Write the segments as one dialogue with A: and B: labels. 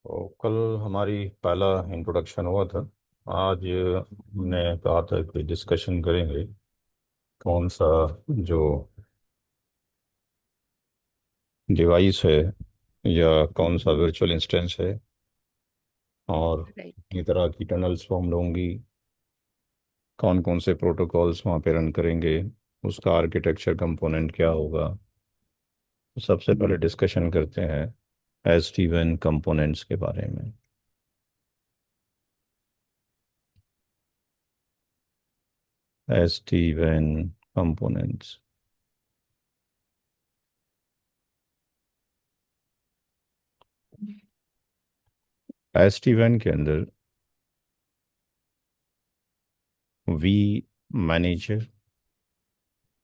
A: तो कल हमारी पहला इंट्रोडक्शन हुआ था। आज हमने कहा था कि डिस्कशन करेंगे कौन सा जो डिवाइस है या कौन सा वर्चुअल इंस्टेंस है और
B: राइट।
A: कितनी तरह की टनल्स फॉर्म होंगी, कौन कौन से प्रोटोकॉल्स वहाँ पे रन करेंगे, उसका आर्किटेक्चर कंपोनेंट क्या होगा। तो सबसे पहले डिस्कशन करते हैं SD-WAN कंपोनेंट्स के बारे में। SD-WAN कंपोनेंट्स, SD-WAN के अंदर वी मैनेजर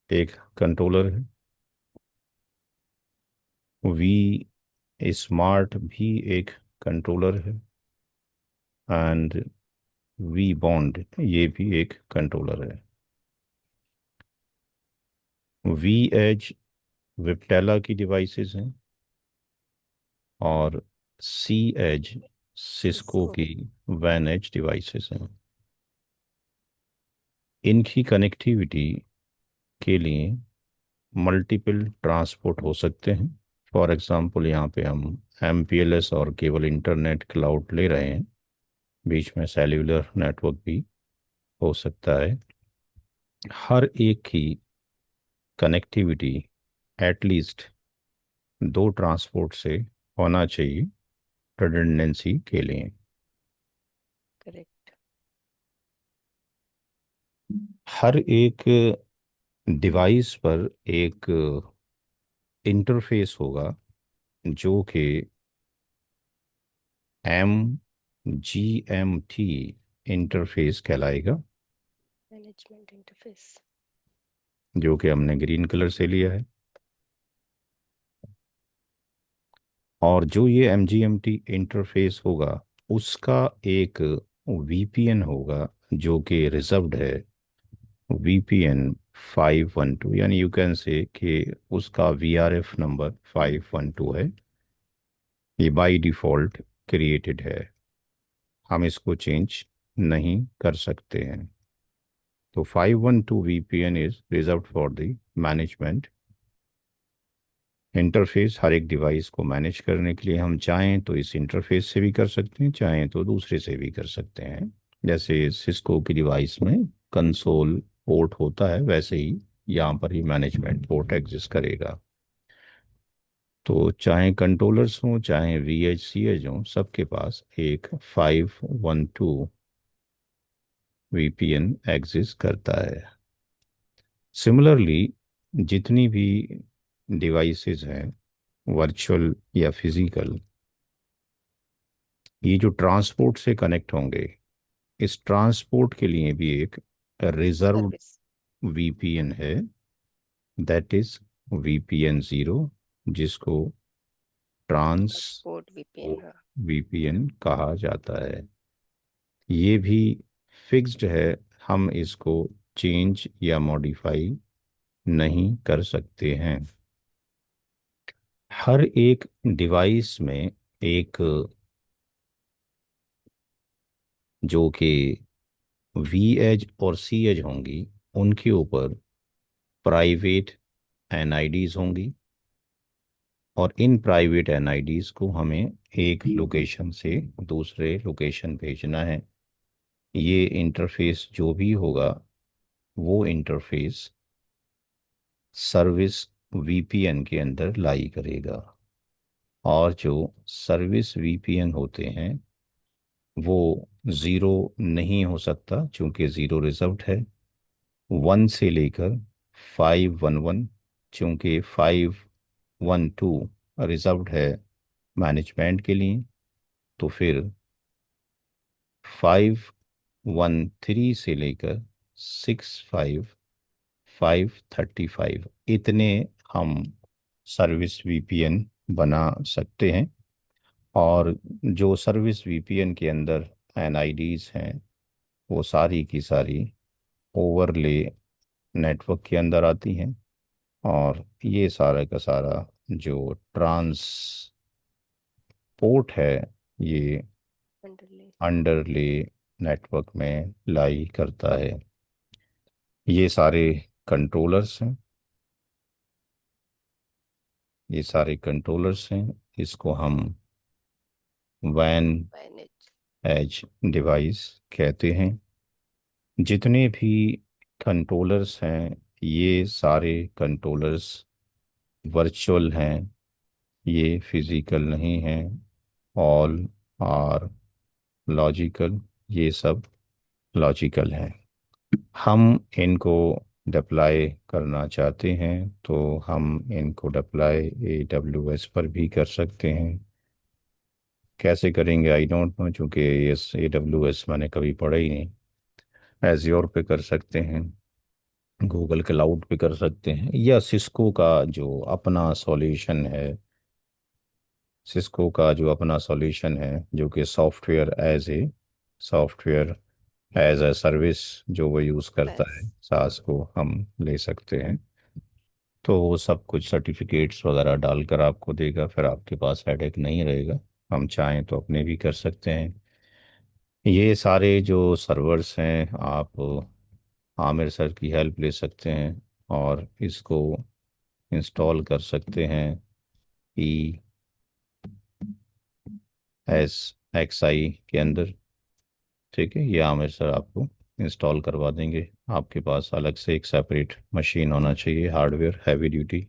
A: एक कंट्रोलर है, वी स्मार्ट भी एक कंट्रोलर है, एंड वी बॉन्ड ये भी एक कंट्रोलर है। वी एज विप्टेला की डिवाइसेस हैं और सी एज सिस्को
B: इसको
A: की वैन एज डिवाइसेस हैं। इनकी कनेक्टिविटी के लिए मल्टीपल ट्रांसपोर्ट हो सकते हैं। फॉर एग्जांपल यहाँ पे हम MPLS और केवल इंटरनेट क्लाउड ले रहे हैं, बीच में सेल्यूलर नेटवर्क भी हो सकता है। हर एक की कनेक्टिविटी एटलीस्ट दो ट्रांसपोर्ट से होना चाहिए रिडंडेंसी के लिए।
B: करेक्ट।
A: हर एक डिवाइस पर एक इंटरफेस होगा जो कि MGMT इंटरफेस कहलाएगा,
B: मैनेजमेंट इंटरफेस।
A: जो कि हमने ग्रीन कलर से लिया है। और जो ये MGMT इंटरफेस होगा उसका एक VPN होगा जो कि रिजर्व्ड है, VPN 512, यानी यू कैन से कि उसका VRF नंबर 512 है। ये बाय डिफ़ॉल्ट क्रिएटेड है, हम इसको चेंज नहीं कर सकते हैं। तो 512 VPN is reserved for the management interface. हर एक डिवाइस को मैनेज करने के लिए हम चाहें तो इस इंटरफेस से भी कर सकते हैं, चाहें तो दूसरे से भी कर सकते हैं। जैसे सिस्को की डिवाइस में कंसोल पोर्ट होता है, वैसे ही यहाँ पर ही मैनेजमेंट पोर्ट एग्जिस्ट करेगा। तो चाहे कंट्रोलर्स हों चाहे VHCH हों, सबके पास एक 512 VPN एग्जिस्ट करता है। सिमिलरली जितनी भी डिवाइसेस हैं वर्चुअल या फिजिकल, ये जो ट्रांसपोर्ट से कनेक्ट होंगे, इस ट्रांसपोर्ट के लिए भी एक रिजर्व्ड
B: सर्विस।
A: VPN है, दैट इज VPN 0, जिसको ट्रांस
B: ट्रांसपोर्ट वीपीएन। हाँ।
A: VPN कहा जाता है। ये भी फिक्स्ड है, हम इसको चेंज या मॉडिफाई नहीं कर सकते हैं। हर एक डिवाइस में एक जो कि वी एज और सी एज होंगी, उनके ऊपर प्राइवेट NIDs होंगी और इन प्राइवेट NIDs को हमें एक लोकेशन से दूसरे लोकेशन भेजना है। ये इंटरफेस जो भी होगा वो इंटरफेस सर्विस VPN के अंदर लाई करेगा। और जो सर्विस VPN होते हैं वो ज़ीरो नहीं हो सकता, चूंकि ज़ीरो रिजर्व्ड है। 1 से लेकर 511, चूंकि 512 रिजर्व्ड है मैनेजमेंट के लिए, तो फिर 513 से लेकर 535 इतने हम सर्विस VPN बना सकते हैं। और जो सर्विस VPN के अंदर NIDs हैं वो सारी की सारी ओवरले नेटवर्क के अंदर आती हैं। और ये सारा का सारा जो ट्रांसपोर्ट है ये
B: अंडरले।
A: अंडरले नेटवर्क में लाई करता है। ये सारे कंट्रोलर्स हैं, ये सारे कंट्रोलर्स हैं। इसको हम वैन
B: मैनेज।
A: एज डिवाइस कहते हैं। जितने भी कंट्रोलर्स हैं, ये सारे कंट्रोलर्स वर्चुअल हैं, ये फिजिकल नहीं हैं। ऑल आर लॉजिकल, ये सब लॉजिकल हैं। हम इनको डिप्लॉय करना चाहते हैं तो हम इनको डिप्लॉय AWS पर भी कर सकते हैं। कैसे करेंगे आई डोंट नो, चूँकि ये AWS मैंने कभी पढ़ा ही नहीं। एज्योर पे कर सकते हैं, गूगल क्लाउड पे कर सकते हैं, या सिस्को का जो अपना सॉल्यूशन है, सिस्को का जो अपना सॉल्यूशन है जो कि सॉफ्टवेयर एज ए सर्विस जो वो यूज़ करता
B: बस।
A: है, सास को हम ले सकते हैं। तो वो सब कुछ सर्टिफिकेट्स वगैरह डालकर आपको देगा, फिर आपके पास हेडेक नहीं रहेगा। हम चाहें तो अपने भी कर सकते हैं। ये सारे जो सर्वर्स हैं, आप आमिर सर की हेल्प ले सकते हैं और इसको इंस्टॉल कर सकते हैं ESXi के अंदर। ठीक है, ये आमिर सर आपको इंस्टॉल करवा देंगे। आपके पास अलग से एक सेपरेट मशीन होना चाहिए, हार्डवेयर हैवी ड्यूटी।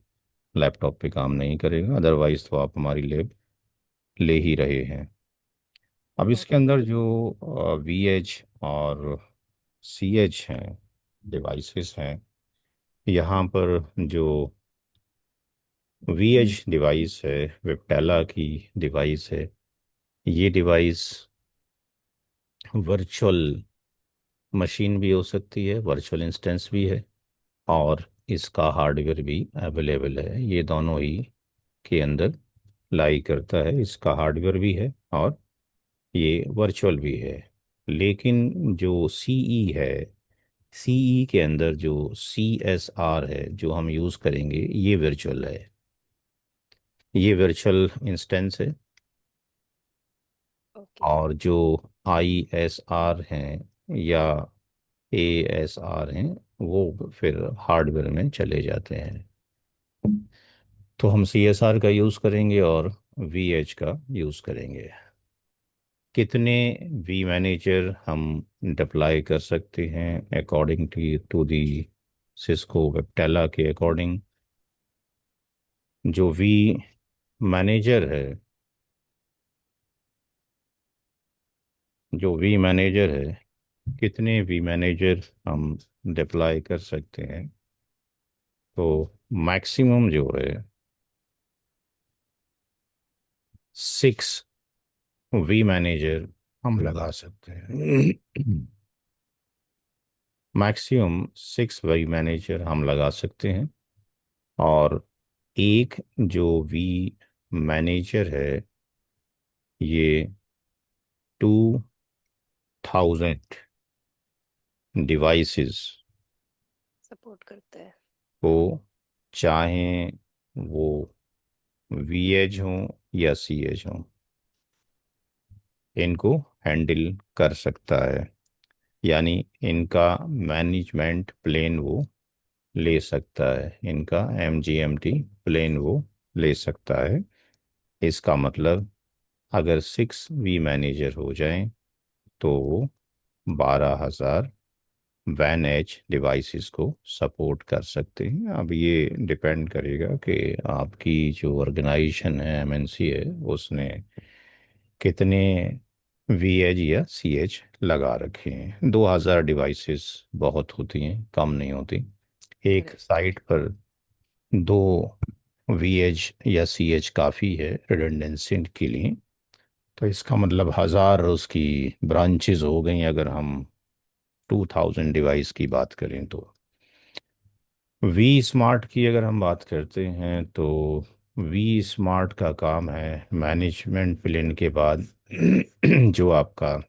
A: लैपटॉप पे काम नहीं करेगा, अदरवाइज तो आप हमारी लेब ले ही रहे हैं। अब इसके
B: ओके।
A: अंदर जो VH और CH हैं, डिवाइसेस हैं, यहाँ पर जो VH डिवाइस है, विप्टेला की डिवाइस है। ये डिवाइस वर्चुअल मशीन भी हो सकती है, वर्चुअल इंस्टेंस भी है, और इसका हार्डवेयर भी अवेलेबल है। ये दोनों ही के अंदर लाई करता है, इसका हार्डवेयर भी है और ये वर्चुअल भी है। लेकिन जो CE है, CE के अंदर जो CSR है जो हम यूज़ करेंगे, ये वर्चुअल है, ये वर्चुअल इंस्टेंस है।
B: ओके।
A: और जो ISR हैं या ASR हैं, वो फिर हार्डवेयर में चले जाते हैं। तो हम CSR का यूज़ करेंगे और VH का यूज़ करेंगे। कितने वी मैनेजर हम डिप्लॉय कर सकते हैं अकॉर्डिंग टू दी सिस्को वेप्टेला के अकॉर्डिंग। जो वी मैनेजर है, जो वी मैनेजर है, कितने वी मैनेजर हम डिप्लॉय कर सकते हैं, तो मैक्सिमम जो है 6 वी मैनेजर हम लगा सकते हैं। मैक्सिमम 6 वी मैनेजर हम लगा सकते हैं। और एक जो वी मैनेजर है, ये 2000 डिवाइसेस
B: सपोर्ट करता है।
A: को, चाहे वो VH हों या CH हों, इनको हैंडल कर सकता है। यानी इनका मैनेजमेंट प्लेन वो ले सकता है, इनका MGMT प्लेन वो ले सकता है। इसका मतलब अगर 6 वी मैनेजर हो जाएं तो वो 12,000 वैन एज डिवाइसेस को सपोर्ट कर सकते हैं। अब ये डिपेंड करेगा कि आपकी जो ऑर्गेनाइजेशन है, MNC है, उसने कितने VH या CH लगा रखे हैं। 2,000 डिवाइसेस बहुत होती हैं, कम नहीं होती। एक
B: करेक्ट।
A: साइट पर 2 VH या CH काफ़ी है रिडंडेंसी के लिए। तो इसका मतलब 1,000 उसकी ब्रांचेज हो गई अगर हम 2000 डिवाइस की बात करें तो। वी स्मार्ट की अगर हम बात करते हैं तो वी स्मार्ट का काम है मैनेजमेंट प्लेन के बाद जो आपका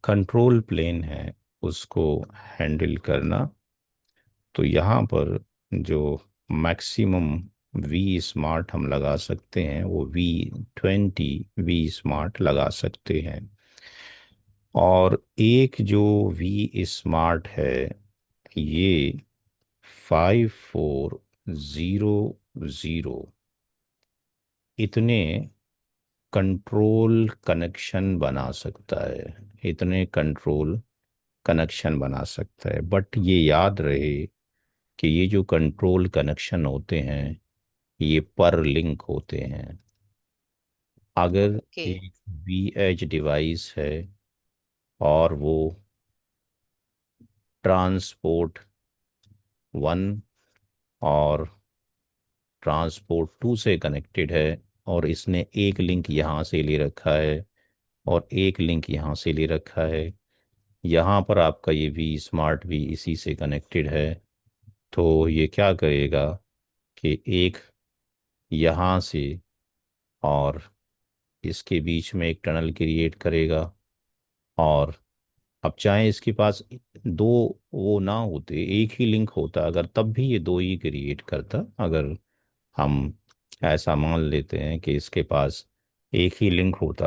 A: कंट्रोल प्लेन है उसको हैंडल करना। तो यहाँ पर जो मैक्सिमम वी स्मार्ट हम लगा सकते हैं, वो V20 वी स्मार्ट लगा सकते हैं। और एक जो वी स्मार्ट है, ये 5400 इतने कंट्रोल कनेक्शन बना सकता है, इतने कंट्रोल कनेक्शन बना सकता है। बट ये याद रहे कि ये जो कंट्रोल कनेक्शन होते हैं, ये पर लिंक होते हैं। अगर
B: ओके।
A: एक वी एच डिवाइस है और वो ट्रांसपोर्ट 1 और ट्रांसपोर्ट 2 से कनेक्टेड है, और इसने एक लिंक यहाँ से ले रखा है और एक लिंक यहाँ से ले रखा है, यहाँ पर आपका ये वी स्मार्ट भी इसी से कनेक्टेड है, तो ये क्या करेगा कि एक यहाँ से और इसके बीच में एक टनल क्रिएट करेगा। और अब चाहे इसके पास दो वो ना होते, एक ही लिंक होता अगर, तब भी ये दो ही क्रिएट करता। अगर हम ऐसा मान लेते हैं कि इसके पास एक ही लिंक होता,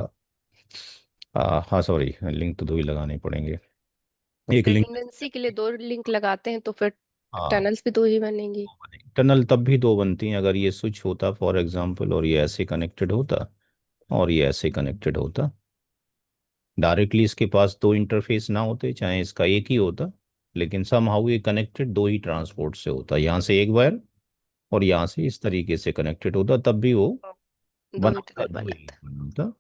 A: हाँ सॉरी, लिंक तो दो ही लगाने पड़ेंगे, एक लिंक।
B: रिडंडेंसी के लिए दो लिंक लगाते हैं तो फिर
A: हाँ,
B: टनल्स भी दो ही बनेंगी।
A: टनल तब भी दो बनती हैं अगर ये स्विच होता फॉर एग्जांपल, और ये ऐसे कनेक्टेड होता और ये ऐसे कनेक्टेड होता। डायरेक्टली इसके पास दो इंटरफेस ना होते, चाहे इसका एक ही होता, लेकिन समहाउ ये कनेक्टेड दो ही ट्रांसपोर्ट से होता, यहाँ से एक वायर और यहाँ से इस तरीके से कनेक्टेड होता, तब भी वो
B: दो ही
A: बनाता
B: टनल
A: दो ही
B: बनाता।
A: बनाता।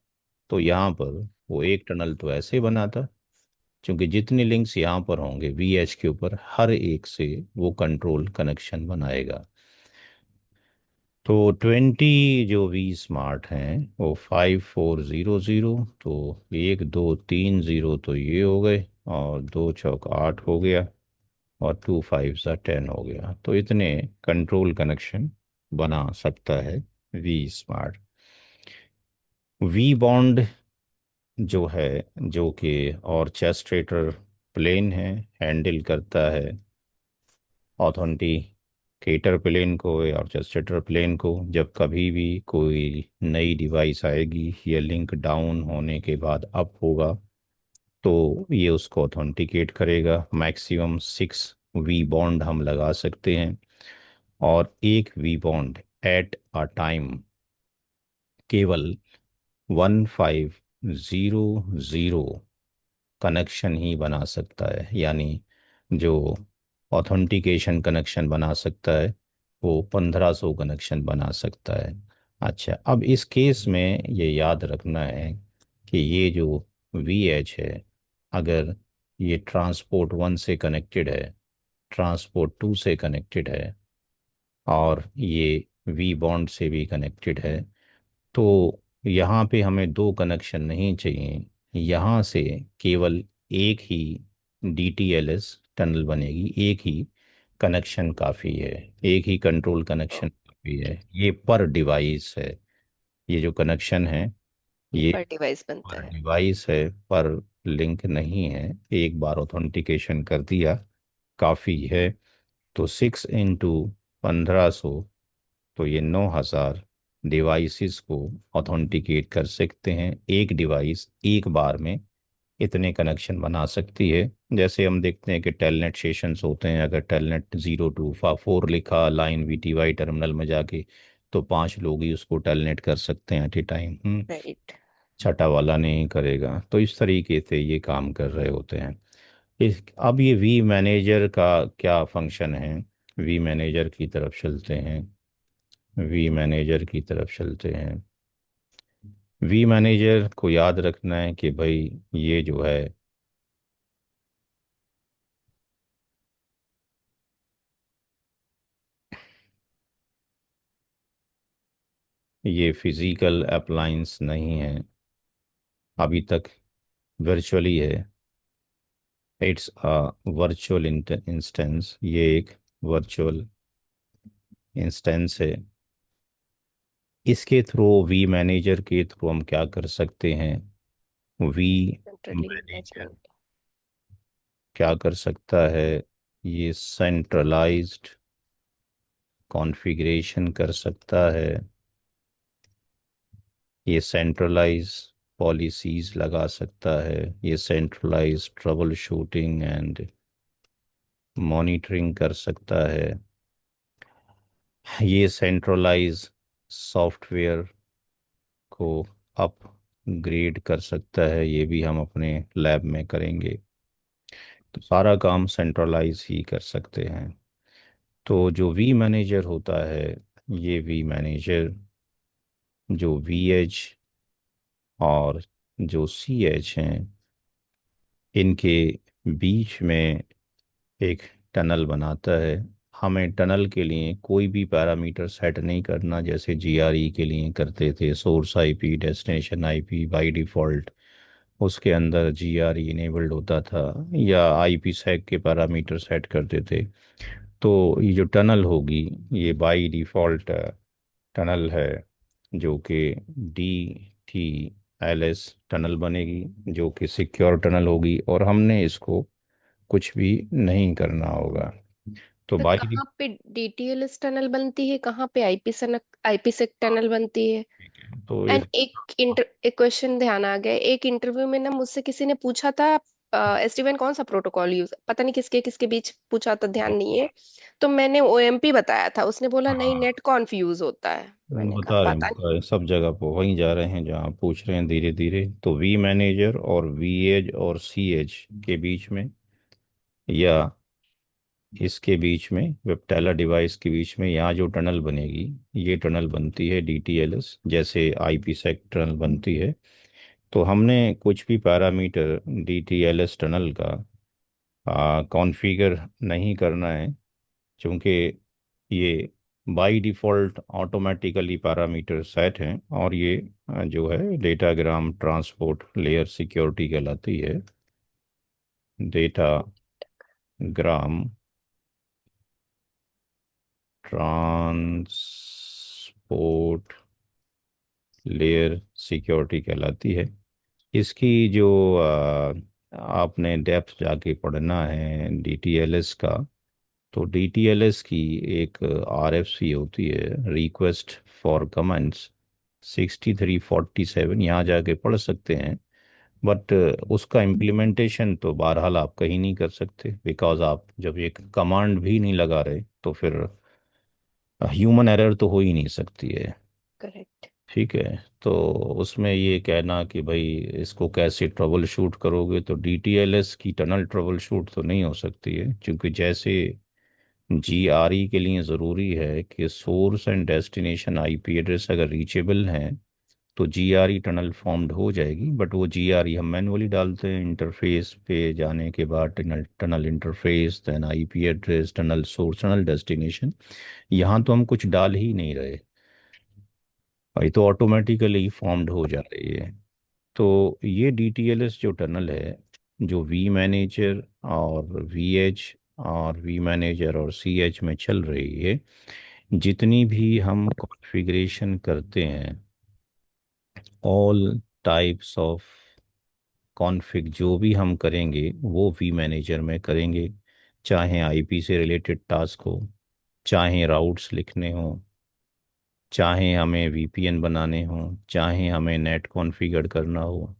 A: तो यहाँ पर वो एक टनल तो ऐसे ही बनाता, क्योंकि जितने लिंक्स यहाँ पर होंगे वीएच के ऊपर, हर एक से वो कंट्रोल कनेक्शन बनाएगा। तो 20 जो वी स्मार्ट हैं वो 5400, तो एक दो तीन जीरो तो ये हो गए, और दो चौक आठ हो गया, और टू फाइव सा 10 हो गया। तो इतने कंट्रोल कनेक्शन बना सकता है वी स्मार्ट। वी बॉन्ड जो है, जो कि ऑर्केस्ट्रेटर प्लेन है, हैंडल करता है ऑथेंटिकेटर प्लेन को या ऑर्केस्ट्रेटर प्लेन को। जब कभी भी कोई नई डिवाइस आएगी, ये लिंक डाउन होने के बाद अप होगा, तो ये उसको ऑथेंटिकेट करेगा। मैक्सिमम 6 वी बॉन्ड हम लगा सकते हैं, और एक v bond at a time केवल 1500 कनेक्शन ही बना सकता है। यानी जो ऑथेंटिकेशन कनेक्शन बना सकता है, वो 1500 कनेक्शन बना सकता है। अच्छा, अब इस केस में ये याद रखना है कि ये जो वी एच है, अगर ये ट्रांसपोर्ट 1 से कनेक्टेड है, ट्रांसपोर्ट 2 से कनेक्टेड है, और ये वी बॉन्ड से भी कनेक्टेड है, तो यहाँ पे हमें दो कनेक्शन नहीं चाहिए। यहाँ से केवल एक ही DTLS टनल बनेगी, एक ही कनेक्शन काफ़ी है, एक ही कंट्रोल कनेक्शन काफ़ी है। ये पर डिवाइस है, ये जो कनेक्शन है
B: ये
A: ये
B: पर डिवाइस बनता
A: पर
B: है।
A: डिवाइस है, पर लिंक नहीं है। एक बार ऑथेंटिकेशन कर दिया काफ़ी है। तो 6 × 1500, तो ये 9000 डिवाइसेस को ऑथेंटिकेट कर सकते हैं। एक डिवाइस एक बार में इतने कनेक्शन बना सकती है। जैसे हम देखते हैं कि टेलनेट सेशंस होते हैं, अगर टेलनेट 0 to 4 लिखा लाइन VTY टर्मिनल में जाके, तो 5 लोग ही उसको टेलनेट कर सकते हैं एट ए टाइम।
B: राइट।
A: छठा वाला नहीं करेगा। तो इस तरीके से ये काम कर रहे होते हैं। अब ये वी मैनेजर का क्या फंक्शन है, वी मैनेजर की तरफ चलते हैं। वी मैनेजर की तरफ चलते हैं। वी मैनेजर को याद रखना है कि भाई ये जो है, ये फिजिकल अप्लायंस नहीं है अभी तक, वर्चुअली है। इट्स अ वर्चुअल इंस्टेंस, ये एक वर्चुअल इंस्टेंस है। इसके थ्रू, वी मैनेजर के थ्रू हम क्या कर सकते हैं, वी
B: सेंट्रली
A: मैनेजर
B: मैनेजमेंट।
A: क्या कर सकता है, ये सेंट्रलाइज्ड कॉन्फ़िगरेशन कर सकता है, ये सेंट्रलाइज पॉलिसीज लगा सकता है, ये centralise trouble shooting and monitoring कर सकता है, ये सेंट्रलाइज सॉफ्टवेयर को अपग्रेड कर सकता है। ये भी हम अपने लैब में करेंगे। तो सारा काम सेंट्रलाइज ही कर सकते हैं। तो जो वी मैनेजर होता है, ये वी मैनेजर जो वी एच और जो सी एच हैं, इनके बीच में एक टनल बनाता है। हमें टनल के लिए कोई भी पैरामीटर सेट नहीं करना, जैसे जीआरई के लिए करते थे, source IP destination IP by default उसके अंदर जीआरई इनेबल्ड होता था, या आईपी सैक के पैरामीटर सेट करते थे। तो ये जो टनल होगी, ये बाय डिफ़ॉल्ट टनल है, जो कि DTLS टनल बनेगी, जो कि सिक्योर टनल होगी, और हमने इसको कुछ भी नहीं करना होगा। तो
B: तो
A: बाई
B: कहाँ पे डीटीएलएस टनल बनती है, कहाँ पे आईपीसेक टनल बनती है?
A: तो
B: एंड
A: इस
B: एक क्वेश्चन ध्यान आ गया, एक इंटरव्यू में ना मुझसे किसी ने पूछा था एसडीवैन कौन सा प्रोटोकॉल यूज, पता नहीं किसके किसके बीच पूछा था, ध्यान नहीं है। तो मैंने ओएमपी बताया था, उसने बोला नहीं
A: हाँ,
B: नेट कॉन्फ्यूज होता है। मैंने कहा पता नहीं।
A: बता रहे हैं सब जगह पर वहीं जा रहे हैं जहाँ आप पूछ रहे हैं। धीरे धीरे तो वी मैनेजर और वी एज और सी एज के बीच में, या इसके बीच में वेप्टेला डिवाइस के बीच में, यहाँ जो टनल बनेगी, ये टनल बनती है DTLS, जैसे आईपी सेक टनल बनती है। तो हमने कुछ भी पैरामीटर DTLS टनल का कॉन्फ़िगर नहीं करना है, क्योंकि ये by default automatically parameter set हैं, और ये जो है डेटाग्राम ट्रांसपोर्ट लेयर सिक्योरिटी कहलाती है। डेटाग्राम ट्रांसपोर्ट लेयर सिक्योरिटी कहलाती है। इसकी जो आपने डेप्थ जाके पढ़ना है DTLS का, तो DTLS की एक RFC होती है, रिक्वेस्ट फॉर कमेंट्स 6347, यहाँ जाके पढ़ सकते हैं। बट उसका इम्प्लीमेंटेशन तो बहरहाल आप कहीं नहीं कर सकते, बिकॉज आप जब एक कमांड भी नहीं लगा रहे, तो फिर ह्यूमन एरर तो हो ही नहीं सकती है।
B: करेक्ट।
A: ठीक है। तो उसमें ये कहना कि भाई इसको कैसे ट्रबल शूट करोगे, तो DTLS की टनल ट्रबल शूट तो नहीं हो सकती है, क्योंकि जैसे GRE के लिए ज़रूरी है कि source and destination IP address अगर रीचेबल हैं, तो GRE टनल फॉर्म्ड हो जाएगी। बट वो GRE हम मैनुअली डालते हैं इंटरफेस पे जाने के बाद, tunnel tunnel interface, then IP address, tunnel source, tunnel destination. यहाँ तो हम कुछ डाल ही नहीं रहे, और ये तो ऑटोमेटिकली फॉर्म्ड हो जा रही है। तो ये DTLS जो टनल है, जो वी मैनेजर और VH और वी मैनेजर और CH में चल रही है, जितनी भी हम कॉन्फ़िगरेशन करते हैं, ऑल टाइप्स ऑफ कॉन्फ़िग जो भी हम करेंगे, वो वी मैनेजर में करेंगे। चाहे आईपी से रिलेटेड टास्क हो, चाहे राउट्स लिखने हो, चाहे हमें VPN बनाने हो, चाहे हमें नेट कॉन्फ़िगर करना हो,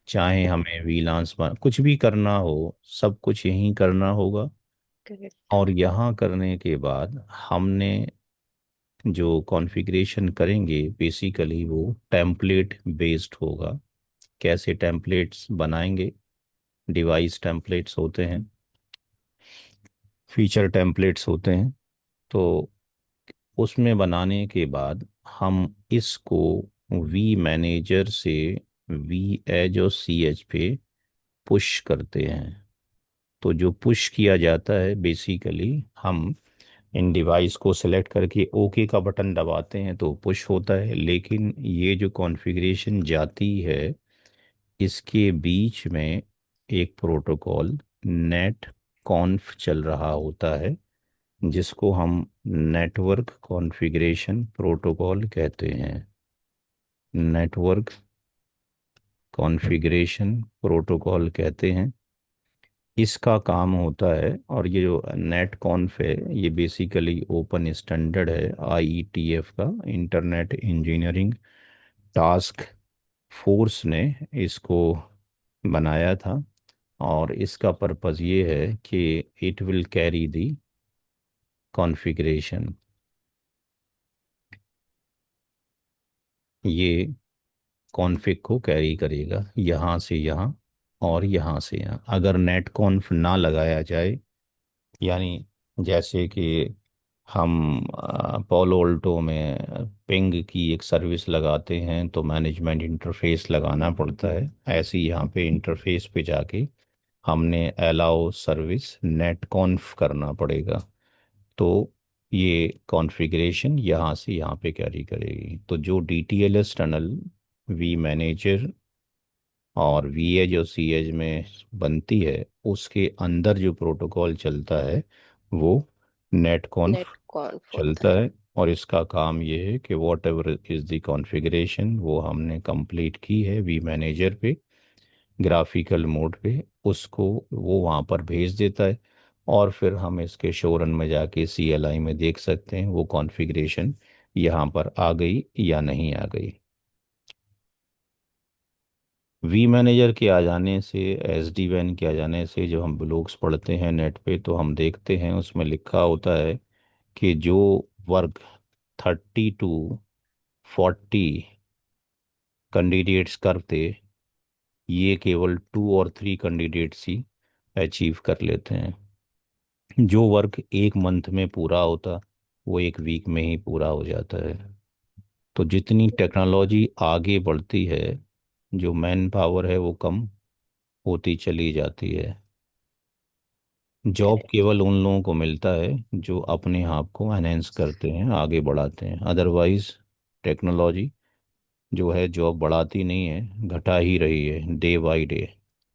A: चाहे हमें वीलांस कुछ भी करना हो, सब कुछ यहीं करना होगा।
B: करेक्ट।
A: और यहाँ करने के बाद हमने जो कॉन्फ़िगरेशन करेंगे, बेसिकली वो टेम्पलेट बेस्ड होगा। कैसे टेम्पलेट्स बनाएंगे? डिवाइस टेम्पलेट्स होते हैं, फीचर टेम्पलेट्स होते हैं। तो उसमें बनाने के बाद हम इसको वी मैनेजर से वी एज और सी एच पे पुश करते हैं। तो जो पुश किया जाता है, बेसिकली हम इन डिवाइस को सिलेक्ट करके ओके का बटन दबाते हैं तो पुश होता है। लेकिन ये जो कॉन्फ़िगरेशन जाती है, इसके बीच में एक प्रोटोकॉल नेट कॉन्फ चल रहा होता है, जिसको हम नेटवर्क कॉन्फ़िगरेशन प्रोटोकॉल कहते हैं। नेटवर्क कॉन्फ़िगरेशन प्रोटोकॉल कहते हैं। इसका काम होता है, और ये जो नेट कॉन्फ है ये बेसिकली ओपन स्टैंडर्ड है आईईटीएफ का, इंटरनेट इंजीनियरिंग टास्क फोर्स ने इसको बनाया था। और इसका पर्पज़ ये है कि it will carry the configuration, ये कॉन्फ़िग को कैरी करेगा यहाँ से यहाँ और यहाँ से यहाँ। अगर नेट कॉन्फ ना लगाया जाए, यानी जैसे कि हम पोलो ऑल्टो में पिंग की एक सर्विस लगाते हैं तो मैनेजमेंट इंटरफेस लगाना पड़ता है, ऐसे ही यहाँ पे इंटरफेस पे जाके हमने अलाउ सर्विस नेट कॉन्फ करना पड़ेगा। तो ये कॉन्फ़िगरेशन यहाँ से यहाँ पे कैरी करेगी। तो जो डीटीएलएस टनल वी मैनेजर और वीएज और सीएज में बनती है, उसके अंदर जो प्रोटोकॉल चलता है वो नेट कॉन्फ
B: नेट कॉन्फ होता
A: चलता
B: है।
A: है। और इसका काम ये है कि what ever is the configuration वो हमने कंप्लीट की है वी मैनेजर पे, ग्राफिकल मोड पे, उसको वो वहाँ पर भेज देता है। और फिर हम इसके शोरन में जाके सीएलआई में देख सकते हैं वो कॉन्फ़िगरेशन यहाँ पर आ गई या नहीं आ गई। वी मैनेजर के आ जाने से, एसडी वैन के आ जाने से, जो हम ब्लॉग्स पढ़ते हैं नेट पे तो हम देखते हैं उसमें लिखा होता है कि जो वर्क 30 to 40 कैंडिडेट्स करते, ये केवल 2 और 3 कैंडिडेट्स ही अचीव कर लेते हैं। जो वर्क एक मंथ में पूरा होता वो एक वीक में ही पूरा हो जाता है। तो जितनी टेक्नोलॉजी आगे बढ़ती है, जो मैन पावर है वो कम होती चली जाती है। Job
B: correct.
A: केवल उन लोगों को मिलता है जो अपने आप को एनहेंस करते हैं, आगे बढ़ाते हैं। अदरवाइज टेक्नोलॉजी जो है जॉब बढ़ाती नहीं है, घटा ही रही है डे बाय डे।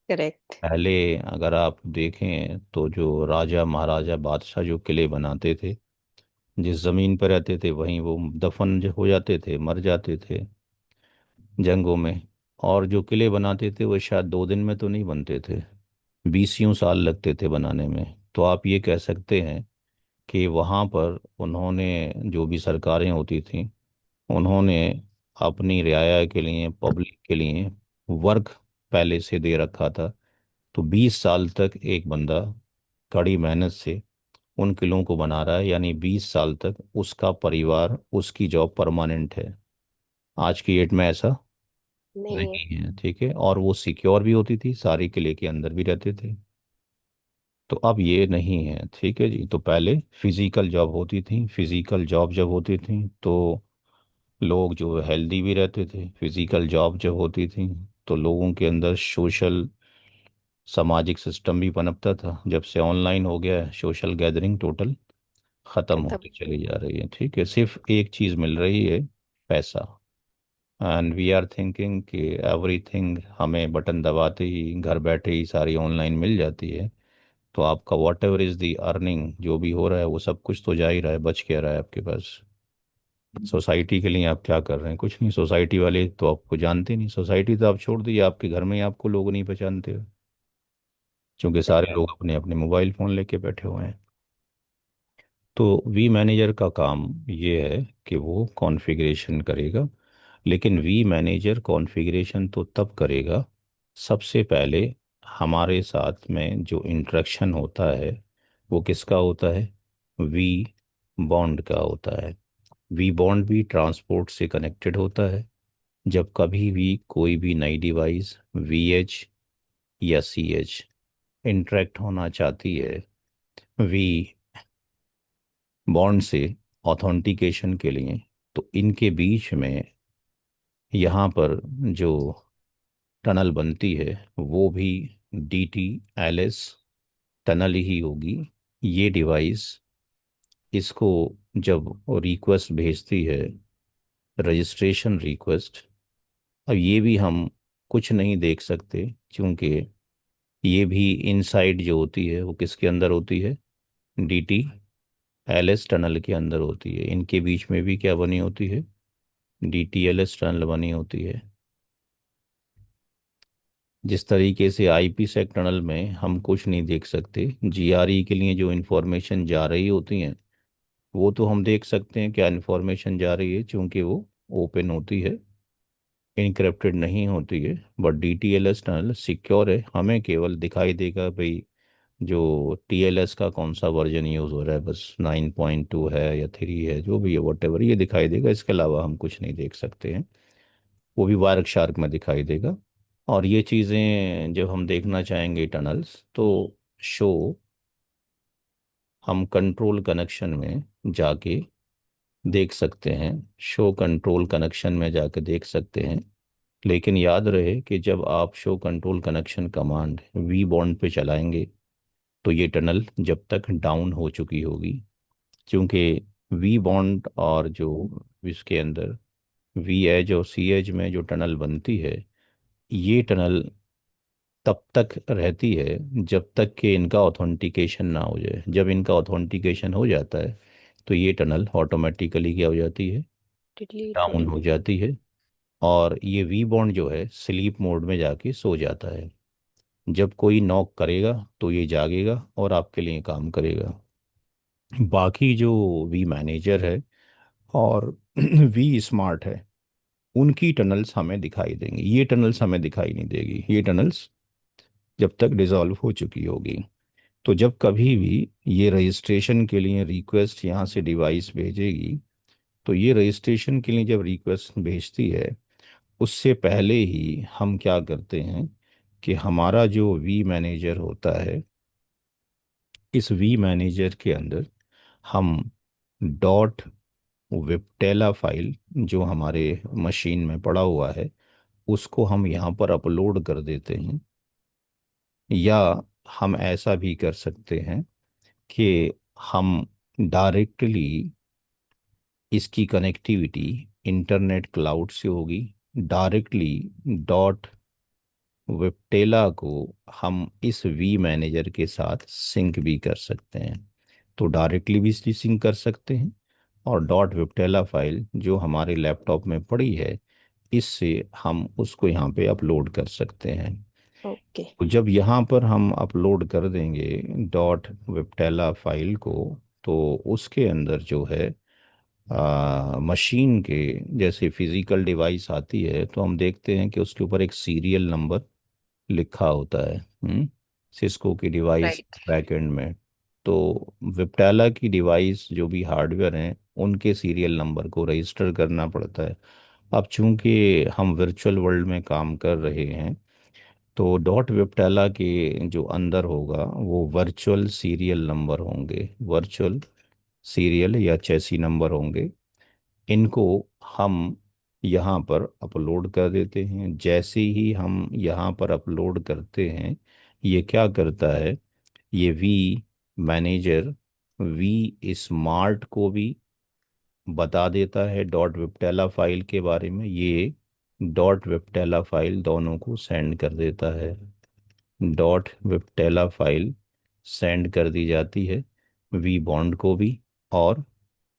B: करेक्ट।
A: पहले अगर आप देखें तो जो राजा महाराजा बादशाह जो किले बनाते थे, जिस जमीन पर रहते थे वहीं वो दफन हो जाते थे, मर जाते थे जंगों में। और जो किले बनाते थे वो शायद 2 दिन में तो नहीं बनते थे, 20 साल लगते थे बनाने में। तो आप ये कह सकते हैं कि वहाँ पर उन्होंने, जो भी सरकारें होती थी, उन्होंने अपनी रियाया के लिए, पब्लिक के लिए वर्क पहले से दे रखा था। तो 20 साल तक एक बंदा कड़ी मेहनत से उन किलों को बना रहा है, यानी 20 साल तक उसका परिवार, उसकी जॉब परमानेंट है। आज की डेट में ऐसा
B: नहीं है।
A: नहीं है, ठीक है। और वो सिक्योर भी होती थी, सारे किले के अंदर भी रहते थे। तो अब ये नहीं है, ठीक है जी। तो पहले फिजिकल जॉब होती थी, फिजिकल जॉब जब होती थी तो लोग जो हेल्दी भी रहते थे। फिजिकल जॉब जब होती थी तो लोगों के अंदर सोशल, सामाजिक सिस्टम भी पनपता था। जब से ऑनलाइन हो गया है, सोशल गैदरिंग टोटल ख़त्म
B: खत्म।
A: होती चली जा रही है, ठीक है। सिर्फ एक चीज़ मिल रही है, पैसा। एंड वी आर थिंकिंग कि एवरीथिंग हमें बटन दबाते ही, घर बैठे ही सारी ऑनलाइन मिल जाती है। तो आपका what ever is the earning जो भी हो रहा है वो सब कुछ तो जा ही रहा है, बच क्या रहा है आपके पास। सोसाइटी के लिए आप क्या कर रहे हैं? कुछ नहीं। सोसाइटी वाले तो आपको जानते नहीं, सोसाइटी तो आप छोड़ दीजिए, आपके घर में ही आपको लोग नहीं पहचानते हो, क्योंकि सारे लोग अपने अपने मोबाइल फ़ोन लेके बैठे हुए हैं। तो वी मैनेजर का काम ये है कि वो कॉन्फ़िगरेशन करेगा। लेकिन वी मैनेजर कॉन्फ़िगरेशन तो तब करेगा, सबसे पहले हमारे साथ में जो इंटरेक्शन होता है वो किसका होता है? वी बॉन्ड का होता है। वी बॉन्ड भी ट्रांसपोर्ट से कनेक्टेड होता है। जब कभी भी कोई भी नई डिवाइस वीएच या सीएच इंटरेक्ट होना चाहती है वी बॉन्ड से ऑथेंटिकेशन के लिए, तो इनके बीच में यहाँ पर जो टनल बनती है वो भी DTLS टनल ही होगी। ये डिवाइस इसको जब रिक्वेस्ट भेजती है, रजिस्ट्रेशन रिक्वेस्ट, अब ये भी हम कुछ नहीं देख सकते, क्योंकि ये भी इनसाइड जो होती है वो किसके अंदर होती है? DTLS टनल के अंदर होती है। इनके बीच में भी क्या बनी होती है? DTLS टनल बनी होती है। जिस तरीके से आईपी सेक टनल में हम कुछ नहीं देख सकते, जीआरई के लिए जो इन्फॉर्मेशन जा रही होती हैं वो तो हम देख सकते हैं क्या इन्फॉर्मेशन जा रही है, क्योंकि वो ओपन होती है, इनक्रिप्टेड नहीं होती है। बट डीटीएलएस टनल सिक्योर है, हमें केवल दिखाई देगा भाई जो टीएलएस का कौन सा वर्जन यूज़ हो रहा है, बस 9.2 है या 3 है, जो भी है वटेवर, ये दिखाई देगा। इसके अलावा हम कुछ नहीं देख सकते हैं, वो भी वायरक शार्क में दिखाई देगा। और ये चीज़ें जब हम देखना चाहेंगे टनल्स, तो शो हम कंट्रोल कनेक्शन में जाके देख सकते हैं, शो कंट्रोल कनेक्शन में जाके देख सकते हैं। लेकिन याद रहे कि जब आप show control connection command v bond पे चलाएंगे तो ये टनल जब तक डाउन हो चुकी होगी, क्योंकि वी बॉन्ड और जो इसके अंदर वी एज और सी एज में जो टनल बनती है, ये टनल तब तक रहती है जब तक कि इनका ऑथेंटिकेशन ना हो जाए। जब इनका ऑथेंटिकेशन हो जाता है तो ये टनल ऑटोमेटिकली क्या हो जाती है,
B: डिलीट हो
A: डाउन हो
B: जाती
A: जाती है। और ये वी बॉन्ड जो है स्लीप मोड में जाके सो जाता है। जब कोई नॉक करेगा तो ये जागेगा और आपके लिए काम करेगा। बाकी जो वी मैनेजर है और वी स्मार्ट है, उनकी टनल्स हमें दिखाई देंगी, ये टनल्स हमें दिखाई नहीं देगी। ये टनल्स जब तक डिसॉल्व हो चुकी होगी। तो जब कभी भी ये रजिस्ट्रेशन के लिए रिक्वेस्ट यहाँ से डिवाइस भेजेगी, तो ये रजिस्ट्रेशन के लिए जब रिक्वेस्ट भेजती है उससे पहले ही हम क्या करते हैं कि हमारा जो वी मैनेजर होता है, इस वी मैनेजर के अंदर हम डॉट विप्टेला फाइल जो हमारे मशीन में पड़ा हुआ है उसको हम यहाँ पर अपलोड कर देते हैं। या हम ऐसा भी कर सकते हैं कि हम डायरेक्टली इसकी कनेक्टिविटी इंटरनेट क्लाउड से होगी। डायरेक्टली डॉट विप्टेला को हम इस वी मैनेजर के साथ सिंक भी कर सकते हैं। तो डायरेक्टली भी इसकी सिंक कर सकते हैं, और डॉट विप्टेला फाइल जो हमारे लैपटॉप में पड़ी है इससे हम उसको यहाँ पे अपलोड कर सकते हैं।
B: ओके।
A: तो जब यहाँ पर हम अपलोड कर देंगे डॉट विप्टेला फाइल को, तो उसके अंदर जो है मशीन के जैसे फिजिकल डिवाइस आती है तो हम देखते हैं कि उसके ऊपर एक सीरियल नंबर लिखा होता है। सिस्को की डिवाइस
B: राइट।
A: बैकएंड में। तो विप्टाला की डिवाइस जो भी हार्डवेयर हैं उनके सीरियल नंबर को रजिस्टर करना पड़ता है। अब चूंकि हम वर्चुअल वर्ल्ड में काम कर रहे हैं, तो डॉट विप्टाला के जो अंदर होगा वो वर्चुअल सीरियल नंबर होंगे, वर्चुअल सीरियल या चेसी नंबर होंगे। इनको हम यहाँ पर अपलोड कर देते हैं। जैसे ही हम यहाँ पर अपलोड करते हैं, ये क्या करता है, ये वी मैनेजर वी स्मार्ट को भी बता देता है डॉट विप्टेला फाइल के बारे में। ये डॉट विप्टेला फाइल दोनों को सेंड कर देता है। डॉट विप्टेला फाइल सेंड कर दी जाती है वी बॉन्ड को भी और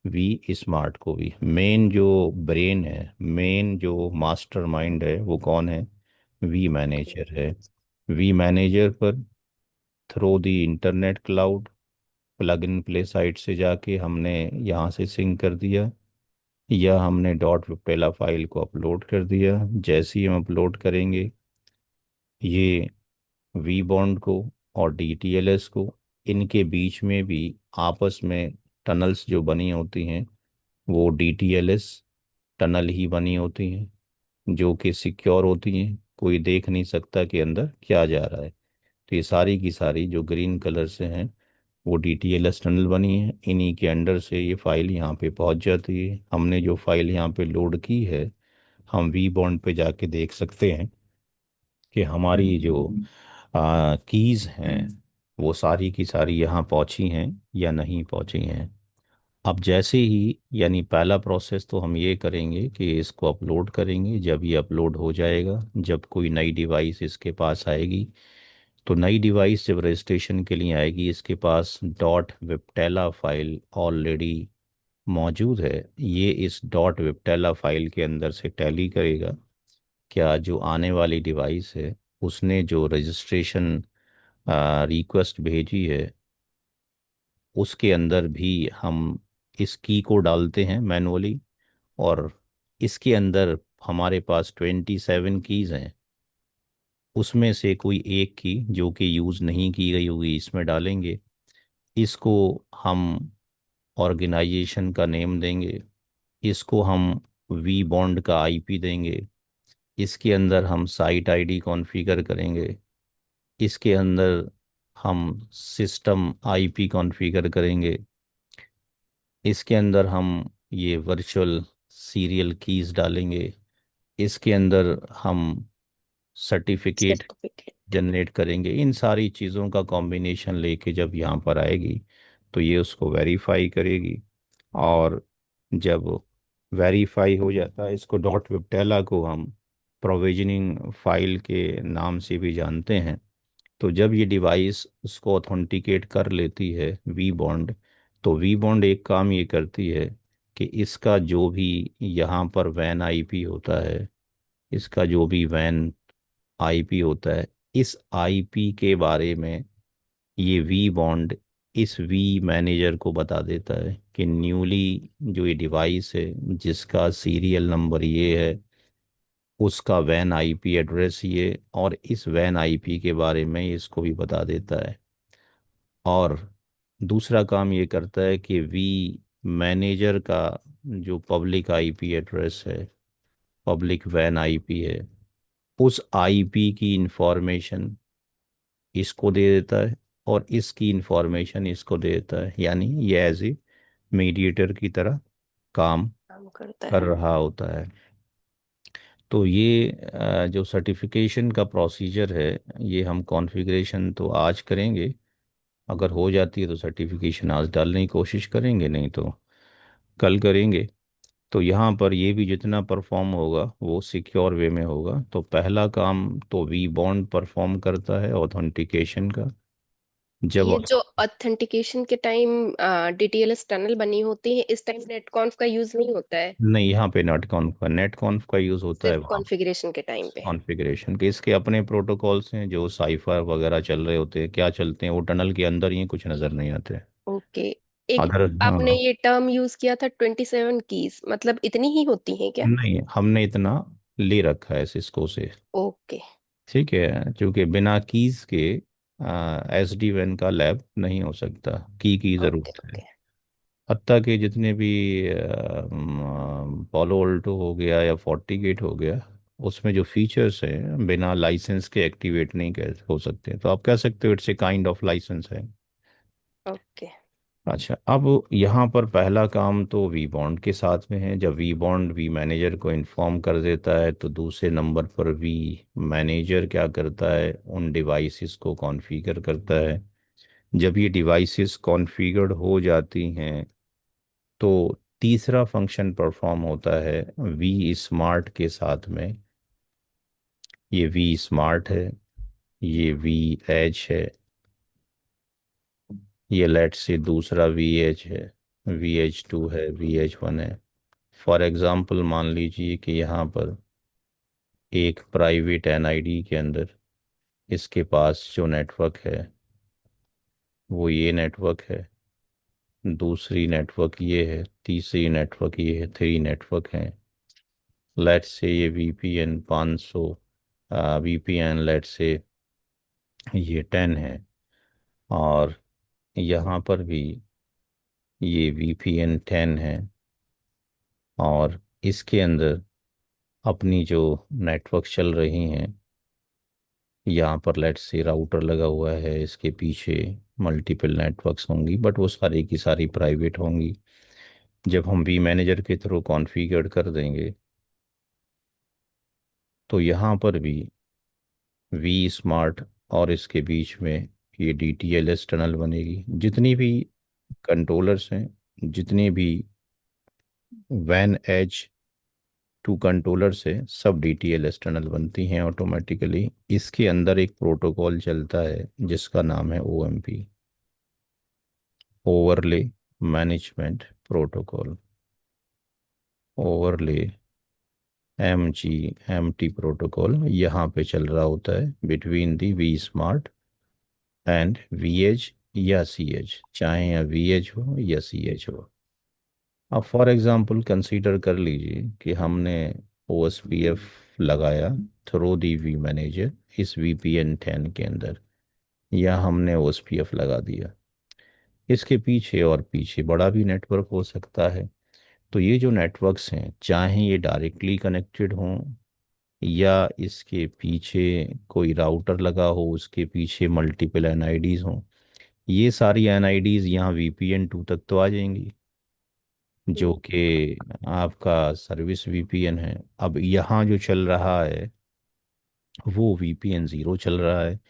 A: वी स्मार्ट को भी। मेन जो ब्रेन है, मेन जो मास्टर माइंड है, वो कौन है, वी मैनेजर है। वी मैनेजर पर through the internet cloud plug in play site से जाके हमने यहाँ से सिंक कर दिया, या हमने डॉट विपेला फाइल को अपलोड कर दिया। जैसे ही हम अपलोड करेंगे, ये वी बॉन्ड को और डीटीएलएस को, इनके बीच में भी आपस में टनल्स जो बनी होती हैं वो डीटीएलएस टनल ही बनी होती हैं, जो कि सिक्योर होती हैं, कोई देख नहीं सकता कि अंदर क्या जा रहा है। तो ये सारी की सारी जो ग्रीन कलर से हैं वो डीटीएलएस टनल बनी है, इन्हीं के अंडर से ये फाइल यहाँ पे पहुँच जाती है। हमने जो फाइल यहाँ पे लोड की है, हम वी बॉन्ड पे जाके देख सकते हैं कि हमारी जो कीज़ हैं वो सारी की सारी यहाँ पहुँची हैं या नहीं पहुँची हैं। अब जैसे ही, यानी पहला प्रोसेस तो हम ये करेंगे कि इसको अपलोड करेंगे। जब ये अपलोड हो जाएगा, जब कोई नई डिवाइस इसके पास आएगी, तो नई डिवाइस जब रजिस्ट्रेशन के लिए आएगी, इसके पास डॉट विप्टेला फाइल ऑलरेडी मौजूद है। ये इस डॉट विप्टेला फाइल के अंदर से टैली करेगा क्या जो आने वाली डिवाइस है उसने जो रजिस्ट्रेशन रिक्वेस्ट भेजी है उसके अंदर भी हम इस की को डालते हैं मैनुअली, और इसके अंदर हमारे पास 27 कीज़ हैं, उसमें से कोई एक की जो कि यूज़ नहीं की गई होगी इसमें डालेंगे। इसको हम ऑर्गेनाइजेशन का नेम देंगे, इसको हम वी बॉन्ड का आईपी देंगे, इसके अंदर हम साइट आईडी कॉन्फ़िगर करेंगे, इसके अंदर हम सिस्टम आईपी कॉन्फ़िगर करेंगे, इसके अंदर हम ये वर्चुअल सीरियल कीज़ डालेंगे, इसके अंदर हम सर्टिफिकेट
B: सर्टिफिकेट।
A: जनरेट करेंगे। इन सारी चीज़ों का कॉम्बिनेशन लेके जब यहाँ पर आएगी तो ये उसको वेरीफाई करेगी, और जब वेरीफाई हो जाता है, इसको डॉट विप्टेला को हम प्रोविजनिंग फाइल के नाम से भी जानते हैं। तो जब ये डिवाइस उसको ऑथेंटिकेट कर लेती है वी बॉन्ड, तो वी बॉन्ड एक काम ये करती है कि इसका जो भी यहाँ पर वैन आईपी होता है, इसका जो भी वैन आईपी होता है, इस आईपी के बारे में ये वी बॉन्ड इस वी मैनेजर को बता देता है कि न्यूली जो ये डिवाइस है जिसका सीरियल नंबर ये है, उसका वैन आईपी एड्रेस ये, और इस वैन आईपी के बारे में इसको भी बता देता है। और दूसरा काम ये करता है कि वी मैनेजर का जो पब्लिक आईपी एड्रेस है, पब्लिक वैन आईपी है, उस आईपी की इंफॉर्मेशन इसको दे देता है, और इसकी इंफॉर्मेशन इसको दे देता है, यानी ये एज ए मीडिएटर की तरह काम
B: काम करता
A: कर
B: है।
A: रहा होता है। तो ये जो सर्टिफिकेशन का प्रोसीजर है, ये हम कॉन्फ़िगरेशन तो आज करेंगे, अगर हो जाती है तो सर्टिफिकेशन आज डालने की कोशिश करेंगे, नहीं तो कल करेंगे। तो यहाँ पर ये भी जितना परफॉर्म होगा वो सिक्योर वे में होगा। तो पहला काम तो वी बॉन्ड परफॉर्म करता है ऑथेंटिकेशन का। जब
B: ये जो ऑथेंटिकेशन के टाइम डीटीएलएस टनल बनी होती है, इस टाइम नेटकॉन्फ का यूज नहीं होता है,
A: नहीं, यहाँ पे नेट कॉन्फ का यूज़ होता है
B: सिर्फ
A: वहाँ
B: कॉन्फ़िगरेशन के टाइम पे।
A: कॉन्फ़िगरेशन के। इसके अपने प्रोटोकॉल्स हैं जो साइफर वगैरह चल रहे होते हैं, क्या चलते हैं वो टनल के अंदर ही कुछ नज़र नहीं आते।
B: ओके। एक
A: अदर
B: आपने
A: हाँ।
B: ये टर्म यूज किया था 27 कीज, मतलब इतनी ही होती हैं क्या?
A: नहीं, हमने इतना ले रखा है सिस्को से।
B: ओके
A: ठीक है, क्योंकि बिना कीज के एसडी वैन का लैब नहीं हो सकता, की
B: ओके
A: ज़रूरत है।
B: ओके।
A: हत्ता के जितने भी पॉलो ऑल्टो हो गया या फोर्टी गेट हो गया, उसमें जो फीचर्स हैं बिना लाइसेंस के एक्टिवेट नहीं कर हो सकते, तो आप कह सकते हो it's a kind of licence है।
B: ओके।
A: अच्छा, अब यहाँ पर पहला काम तो वी बॉन्ड के साथ में है। जब वी बॉन्ड वी मैनेजर को इन्फॉर्म कर देता है, तो दूसरे नंबर पर वी मैनेजर क्या करता है, उन डिवाइसेस को कॉन्फ़िगर करता है। जब ये डिवाइसेस कॉन्फ़िगर्ड हो जाती हैं, तो तीसरा फंक्शन परफॉर्म होता है वी स्मार्ट के साथ में। ये वी स्मार्ट है, ये वी एज है, ये लेट से दूसरा वी एच है, वी एच टू है, वी एच वन है। फॉर एग्ज़ाम्पल मान लीजिए कि यहाँ पर एक प्राइवेट एनआईडी के अंदर इसके पास जो नेटवर्क है वो ये नेटवर्क है, दूसरी नेटवर्क ये है, तीसरी नेटवर्क ये है, थ्री नेटवर्क हैं। लेट से ये वीपीएन 500, वीपीएन लेट से ये 10 है, और यहाँ पर भी ये वीपीएन 10 है, और इसके अंदर अपनी जो नेटवर्क चल रही हैं, यहाँ पर लेट्स से राउटर लगा हुआ है, इसके पीछे मल्टीपल नेटवर्क्स होंगी, बट वो सारी की सारी प्राइवेट होंगी। जब हम वी मैनेजर के थ्रू कॉन्फ़िगर कर देंगे, तो यहाँ पर भी वी स्मार्ट और इसके बीच में ये डीटीएलएस टनल बनेगी। जितनी भी कंट्रोलर्स हैं, जितनी भी वैन एज टू कंट्रोलर से सब डीटीएल एक्सटर्नल बनती हैं ऑटोमेटिकली। इसके अंदर एक प्रोटोकॉल चलता है जिसका नाम है OMP, overlay management protocol. Overlay MGMT protocol यहाँ पे चल रहा होता है between the v smart and VH या CH, चाहे या VH हो या CH हो। अब फॉर एग्जांपल कंसीडर कर लीजिए कि हमने OSPF लगाया थ्रू दी वी मैनेजर इस VPN 10 के अंदर, या हमने OSPF लगा दिया। इसके पीछे और पीछे बड़ा भी नेटवर्क हो सकता है। तो ये जो नेटवर्क्स हैं, चाहे ये डायरेक्टली कनेक्टेड हों या इसके पीछे कोई राउटर लगा हो, उसके पीछे मल्टीपल NIDs हों, ये सारी NIDs यहाँ VPN 2 तक तो आ जाएंगी, जो
B: हम्म।
A: कि आपका सर्विस VPN है। अब यहाँ जो चल रहा है वो VPN 0 चल रहा है।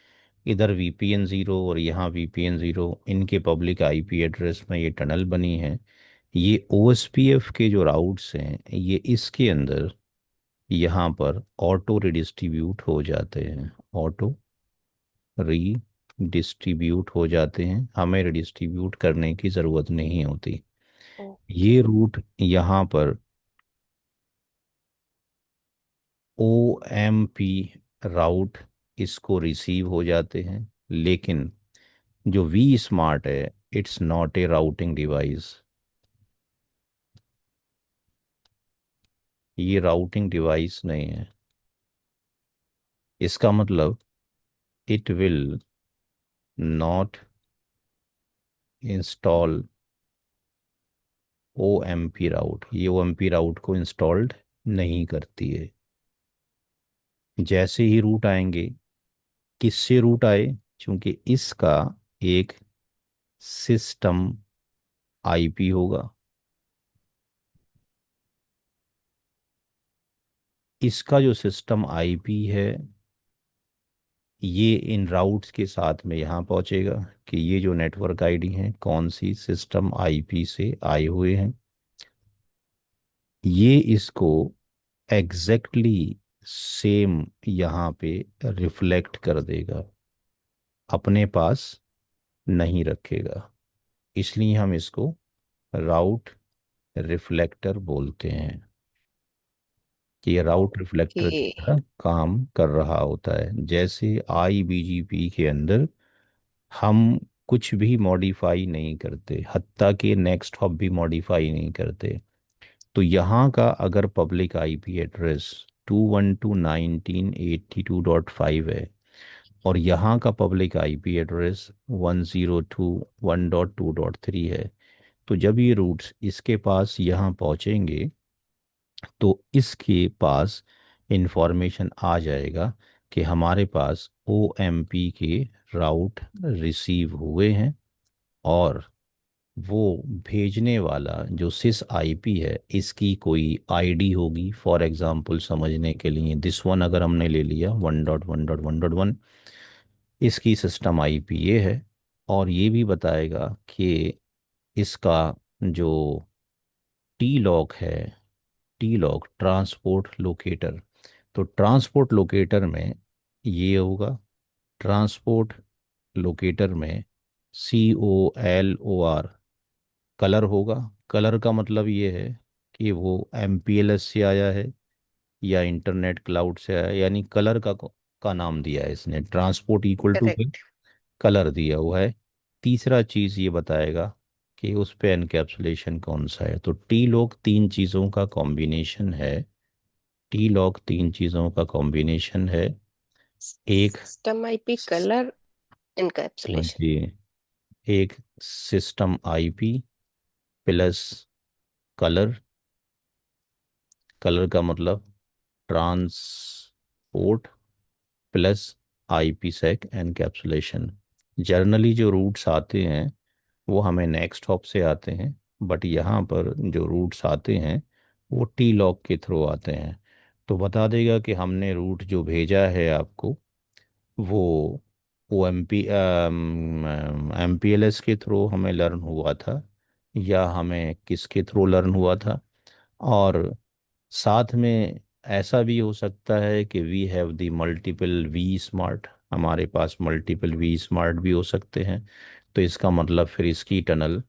A: इधर VPN 0 और यहाँ VPN 0, इनके पब्लिक IP एड्रेस में ये टनल बनी है। ये OSPF के जो राउट्स हैं ये इसके अंदर यहाँ पर ऑटो रिडिस्ट्रीब्यूट हो जाते हैं, ऑटो रीडिस्ट्रीब्यूट हो जाते हैं, हमें रिडिस्ट्रीब्यूट करने की ज़रूरत नहीं होती। ये
B: ओके।
A: रूट यहाँ पर OMP राउट इसको रिसीव हो जाते हैं, लेकिन जो वी स्मार्ट है it's not a routing device. ये राउटिंग डिवाइस नहीं है। इसका मतलब it will not install OMP राउट, ये OMP राउट को इंस्टॉल्ड नहीं करती है। जैसे ही रूट आएंगे, किससे रूट आए, क्योंकि इसका एक सिस्टम IP होगा, इसका जो सिस्टम IP है ये इन राउट्स के साथ में यहाँ पहुँचेगा कि ये जो नेटवर्क ID हैं कौन सी सिस्टम IP से आए हुए हैं। ये इसको एग्जैक्टली सेम यहाँ पे रिफ्लेक्ट कर देगा, अपने पास नहीं रखेगा। इसलिए हम इसको राउट रिफ्लेक्टर बोलते हैं कि ये राउट
B: ओके।
A: रिफ्लेक्टर की तरह काम कर रहा होता है। जैसे IBGP के अंदर हम कुछ भी मॉडिफाई नहीं करते, हत्ता कि नेक्स्ट हॉप भी मॉडिफाई नहीं करते। तो यहाँ का अगर पब्लिक IP एड्रेस 212.19.82.5 है और यहाँ का पब्लिक IP एड्रेस 102.1.2.3 है, तो जब ये रूट्स इसके पास यहाँ पहुँचेंगे तो इसके पास इंफॉर्मेशन आ जाएगा कि हमारे पास OMP के राउट रिसीव हुए हैं, और वो भेजने वाला जो सिस IP है इसकी कोई ID होगी। फॉर एग्जांपल समझने के लिए दिस वन अगर हमने ले लिया 1.1.1.1, इसकी सिस्टम IP ये है, और ये भी बताएगा कि इसका जो टी लॉक है, टी लॉक ट्रांसपोर्ट लोकेटर, तो ट्रांसपोर्ट लोकेटर में ये होगा, ट्रांसपोर्ट लोकेटर में COLOR कलर होगा। कलर का मतलब ये है कि वो MPLS से आया है या इंटरनेट क्लाउड से आया है, यानी कलर का नाम दिया है इसने, transport equal to
B: correct.
A: Colour दिया हुआ है। तीसरा चीज़ ये बताएगा कि उस पे एनकैप्सुलेशन कौन सा है। तो टी लॉक तीन चीज़ों का कॉम्बिनेशन है, टी लॉक तीन चीज़ों का कॉम्बिनेशन है। एक
B: सिस्टम आईपी
A: स-
B: कलर एनकैप्सुलेशन।
A: जी, एक system IP plus colour, colour का मतलब ट्रांसपोर्ट प्लस IP सेक एनकैप्सुलेशन। जर्नली जो रूट्स आते हैं वो हमें नेक्स्ट हॉप से आते हैं, बट यहाँ पर जो रूट्स आते हैं वो टी लॉक के थ्रू आते हैं। तो बता देगा कि हमने रूट जो भेजा है आपको वो MPLS के थ्रू हमें लर्न हुआ था या हमें किसके थ्रू लर्न हुआ था। और साथ में ऐसा भी हो सकता है कि we have the multiple v smart, हमारे पास मल्टीपल वी स्मार्ट भी हो सकते हैं। तो इसका मतलब फिर इसकी टनल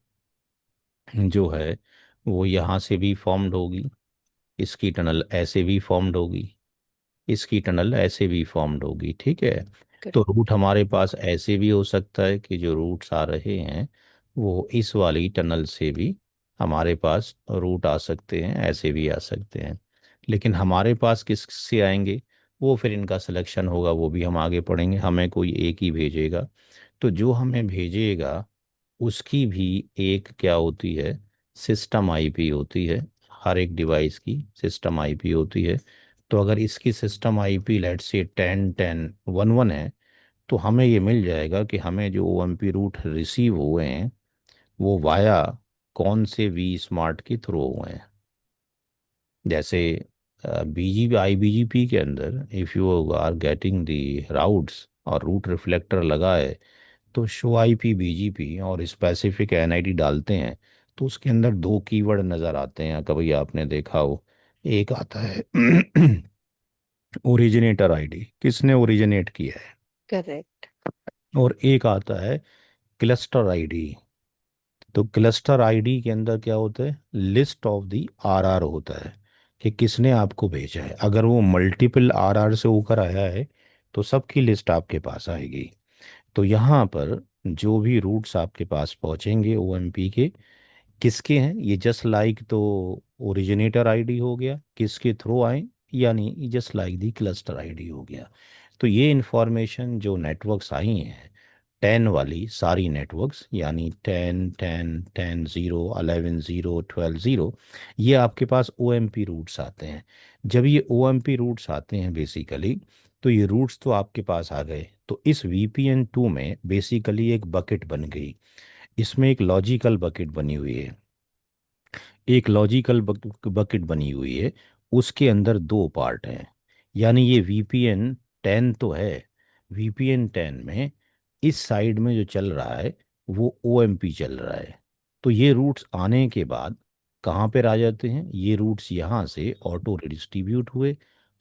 A: जो है वो यहाँ से भी फॉर्म्ड होगी, इसकी टनल ऐसे भी फॉर्म्ड होगी, इसकी टनल ऐसे भी फॉर्म्ड होगी, ठीक है। तो
B: करेक्ट।
A: रूट हमारे पास ऐसे भी हो सकता है कि जो रूट्स आ रहे हैं वो इस वाली टनल से भी हमारे पास रूट आ सकते हैं, ऐसे भी आ सकते हैं। लेकिन हमारे पास किस से आएंगे, वो फिर इनका सिलेक्शन होगा, वो भी हम आगे पढ़ेंगे। हमें कोई एक ही भेजेगा, तो जो हमें भेजेगा उसकी भी एक क्या होती है, सिस्टम आईपी होती है। हर एक डिवाइस की सिस्टम आईपी होती है। तो अगर इसकी सिस्टम आईपी लेट से 10.10.11 है, तो हमें ये मिल जाएगा कि हमें जो ओएमपी रूट रिसीव हुए हैं वो वाया कौन से वी स्मार्ट के थ्रू हुए हैं। जैसे बीजीपी आईबीजीपी के अंदर if you are getting the routes और रूट रिफ्लेक्टर लगा है, तो शो आईपी बीजीपी और स्पेसिफिक एनआईडी डालते हैं, तो उसके अंदर दो कीवर्ड नज़र आते हैं, कभी आपने देखा हो। एक आता है ओरिजिनेटर आईडी, किसने ओरिजिनेट किया है,
B: करेक्ट।
A: और एक आता है क्लस्टर आईडी। तो क्लस्टर आईडी के अंदर क्या होता है, लिस्ट ऑफ दी आरआर होता है कि किसने आपको भेजा है। अगर वो मल्टीपल आरआर से होकर आया है तो सबकी लिस्ट आपके पास आएगी। तो यहाँ पर जो भी रूट्स आपके पास पहुँचेंगे ओएमपी के, किसके हैं ये, जस्ट लाइक तो ओरिजिनेटर आईडी हो गया, किसके थ्रू आए, यानी just like the cluster ID हो गया। तो ये इंफॉर्मेशन जो नेटवर्क्स आई हैं, 10 वाली सारी नेटवर्क्स, यानी 10 10 10 0 11 0 12 0, ये आपके पास ओ एम पी रूट्स आते हैं। जब ये ओ एम पी रूट्स आते हैं बेसिकली, तो ये रूट्स तो आपके पास आ गए, तो इस VPN 2 में बेसिकली एक बकेट बन गई। इसमें एक लॉजिकल बकेट बनी हुई है, एक लॉजिकल बकेट बनी हुई है, उसके अंदर दो पार्ट हैं। यानी ये VPN 10 तो है, VPN 10 में इस साइड में जो चल रहा है वो OMP चल रहा है। तो ये रूट्स आने के बाद कहाँ पर आ जाते हैं, ये रूट्स यहाँ से ऑटो रिडिस्ट्रीब्यूट हुए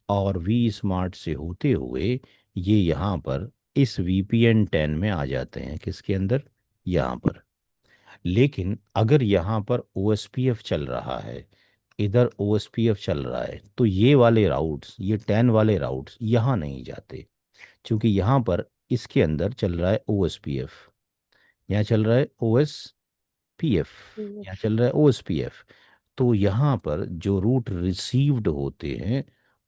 A: और वी स्मार्ट से होते हुए ये यहाँ पर इस VPN 10 में आ जाते हैं, किसके अंदर, यहाँ पर। लेकिन अगर यहाँ पर OSPF चल रहा है, इधर OSPF चल रहा है, तो ये वाले राउट्स, ये 10 वाले राउट्स यहाँ नहीं जाते, क्योंकि यहाँ पर इसके अंदर चल रहा है OSPF, यहाँ चल रहा है OSPF, यहाँ चल रहा है OSPF। तो यहाँ पर जो रूट रिसीव्ड होते हैं,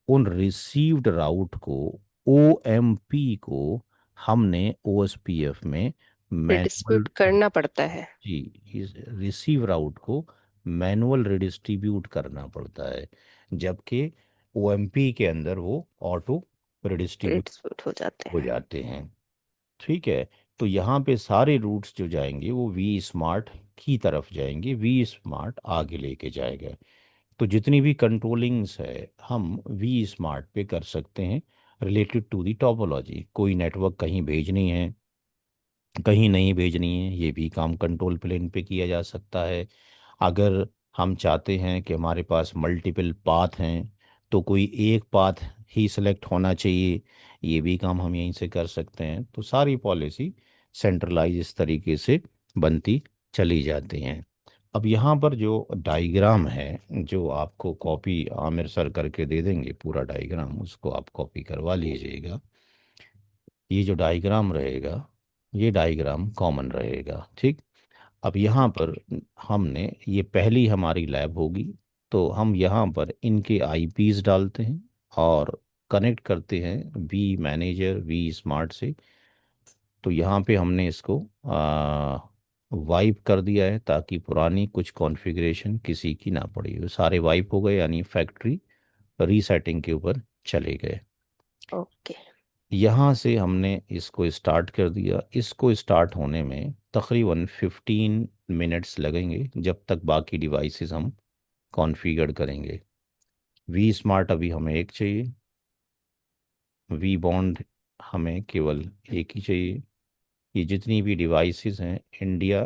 A: उन रिसीव्ड राउट को, OMP को, हमने OSPF में मैनुअल,
B: डिस्प्यूट करना पड़ता है।
A: जी, इस रिसीव राउट को मैनुअल रिडिस्ट्रीब्यूट करना पड़ता है, जबकि OMP के अंदर वो ऑटो रिडिस्ट्रीब्यूट
B: डिस्प्यूट हो जाते
A: हो
B: हैं।
A: जाते हैं, ठीक है। तो यहाँ पे सारे रूट्स जो जाएंगे वो वी स्मार्ट की तरफ जाएंगे, वी स्मार्ट आगे लेके जाएगा। तो जितनी भी कंट्रोलिंग्स है हम वी स्मार्ट पे कर सकते हैं रिलेटेड टू दी टोपोलॉजी। कोई नेटवर्क कहीं भेजनी है, कहीं नहीं भेजनी है, ये भी काम कंट्रोल प्लेन पे किया जा सकता है। अगर हम चाहते हैं कि हमारे पास मल्टीपल पाथ हैं, तो कोई एक पाथ ही सिलेक्ट होना चाहिए, ये भी काम हम यहीं से कर सकते हैं। तो सारी पॉलिसी सेंट्रलाइज इस तरीके से बनती चली जाती हैं। अब यहाँ पर जो डायग्राम है, जो आपको कॉपी आमिर सर करके दे देंगे, पूरा डायग्राम उसको आप कॉपी करवा लीजिएगा। ये जो डायग्राम रहेगा, ये डायग्राम कॉमन रहेगा, ठीक। अब यहाँ पर हमने, ये पहली हमारी लैब होगी, तो हम यहाँ पर इनके आईपीस डालते हैं और कनेक्ट करते हैं वी मैनेजर वी स्मार्ट से। तो यहाँ पे हमने इसको वाइप कर दिया है, ताकि पुरानी कुछ कॉन्फ़िगरेशन किसी की ना पड़ी हो। सारे वाइप हो गए, यानी फैक्ट्री रीसेटिंग के ऊपर चले गए।
B: ओके।
A: यहाँ से हमने इसको स्टार्ट कर दिया, इसको स्टार्ट होने में तकरीबन 15 मिनट्स लगेंगे, जब तक बाकी डिवाइसेस हम कॉन्फ़िगर करेंगे। वी स्मार्ट अभी हमें एक चाहिए, वी बॉन्ड हमें केवल एक ही चाहिए। ये जितनी भी डिवाइसेस हैं, इंडिया,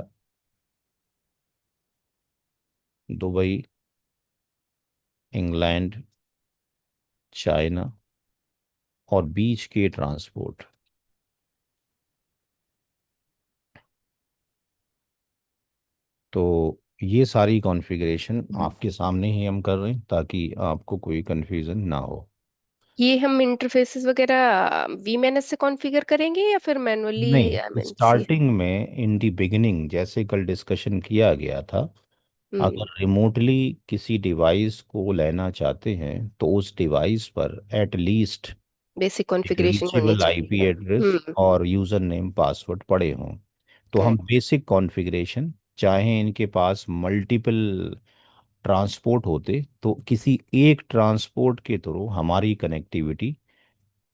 A: दुबई, इंग्लैंड, चाइना और बीच के ट्रांसपोर्ट, तो ये सारी कॉन्फ़िगरेशन आपके सामने ही हम कर रहे हैं ताकि आपको कोई कन्फ्यूज़न ना हो।
B: ये हम इंटरफेसेस वगैरह वीएमएनएस से कॉन्फ़िगर करेंगे या फिर मैनुअली आई
A: नहीं,
B: मीन सी।
A: स्टार्टिंग में इन दी बिगिनिंग जैसे कल डिस्कशन किया गया था,
B: हम्म।
A: अगर रिमोटली किसी डिवाइस को लेना चाहते हैं तो उस डिवाइस पर एट लीस्ट
B: बेसिक
A: एक
B: कॉन्फ़िगरेशन होनी
A: रीचेबल आईपी
B: चाहिए।
A: एड्रेस
B: हम्म।
A: और यूज़र नेम पासवर्ड पड़े हों। तो हम
B: करेक्ट।
A: बेसिक कॉन्फ़िगरेशन, चाहे इनके पास मल्टीपल ट्रांसपोर्ट होते तो किसी एक ट्रांसपोर्ट के थ्रू हमारी कनेक्टिविटी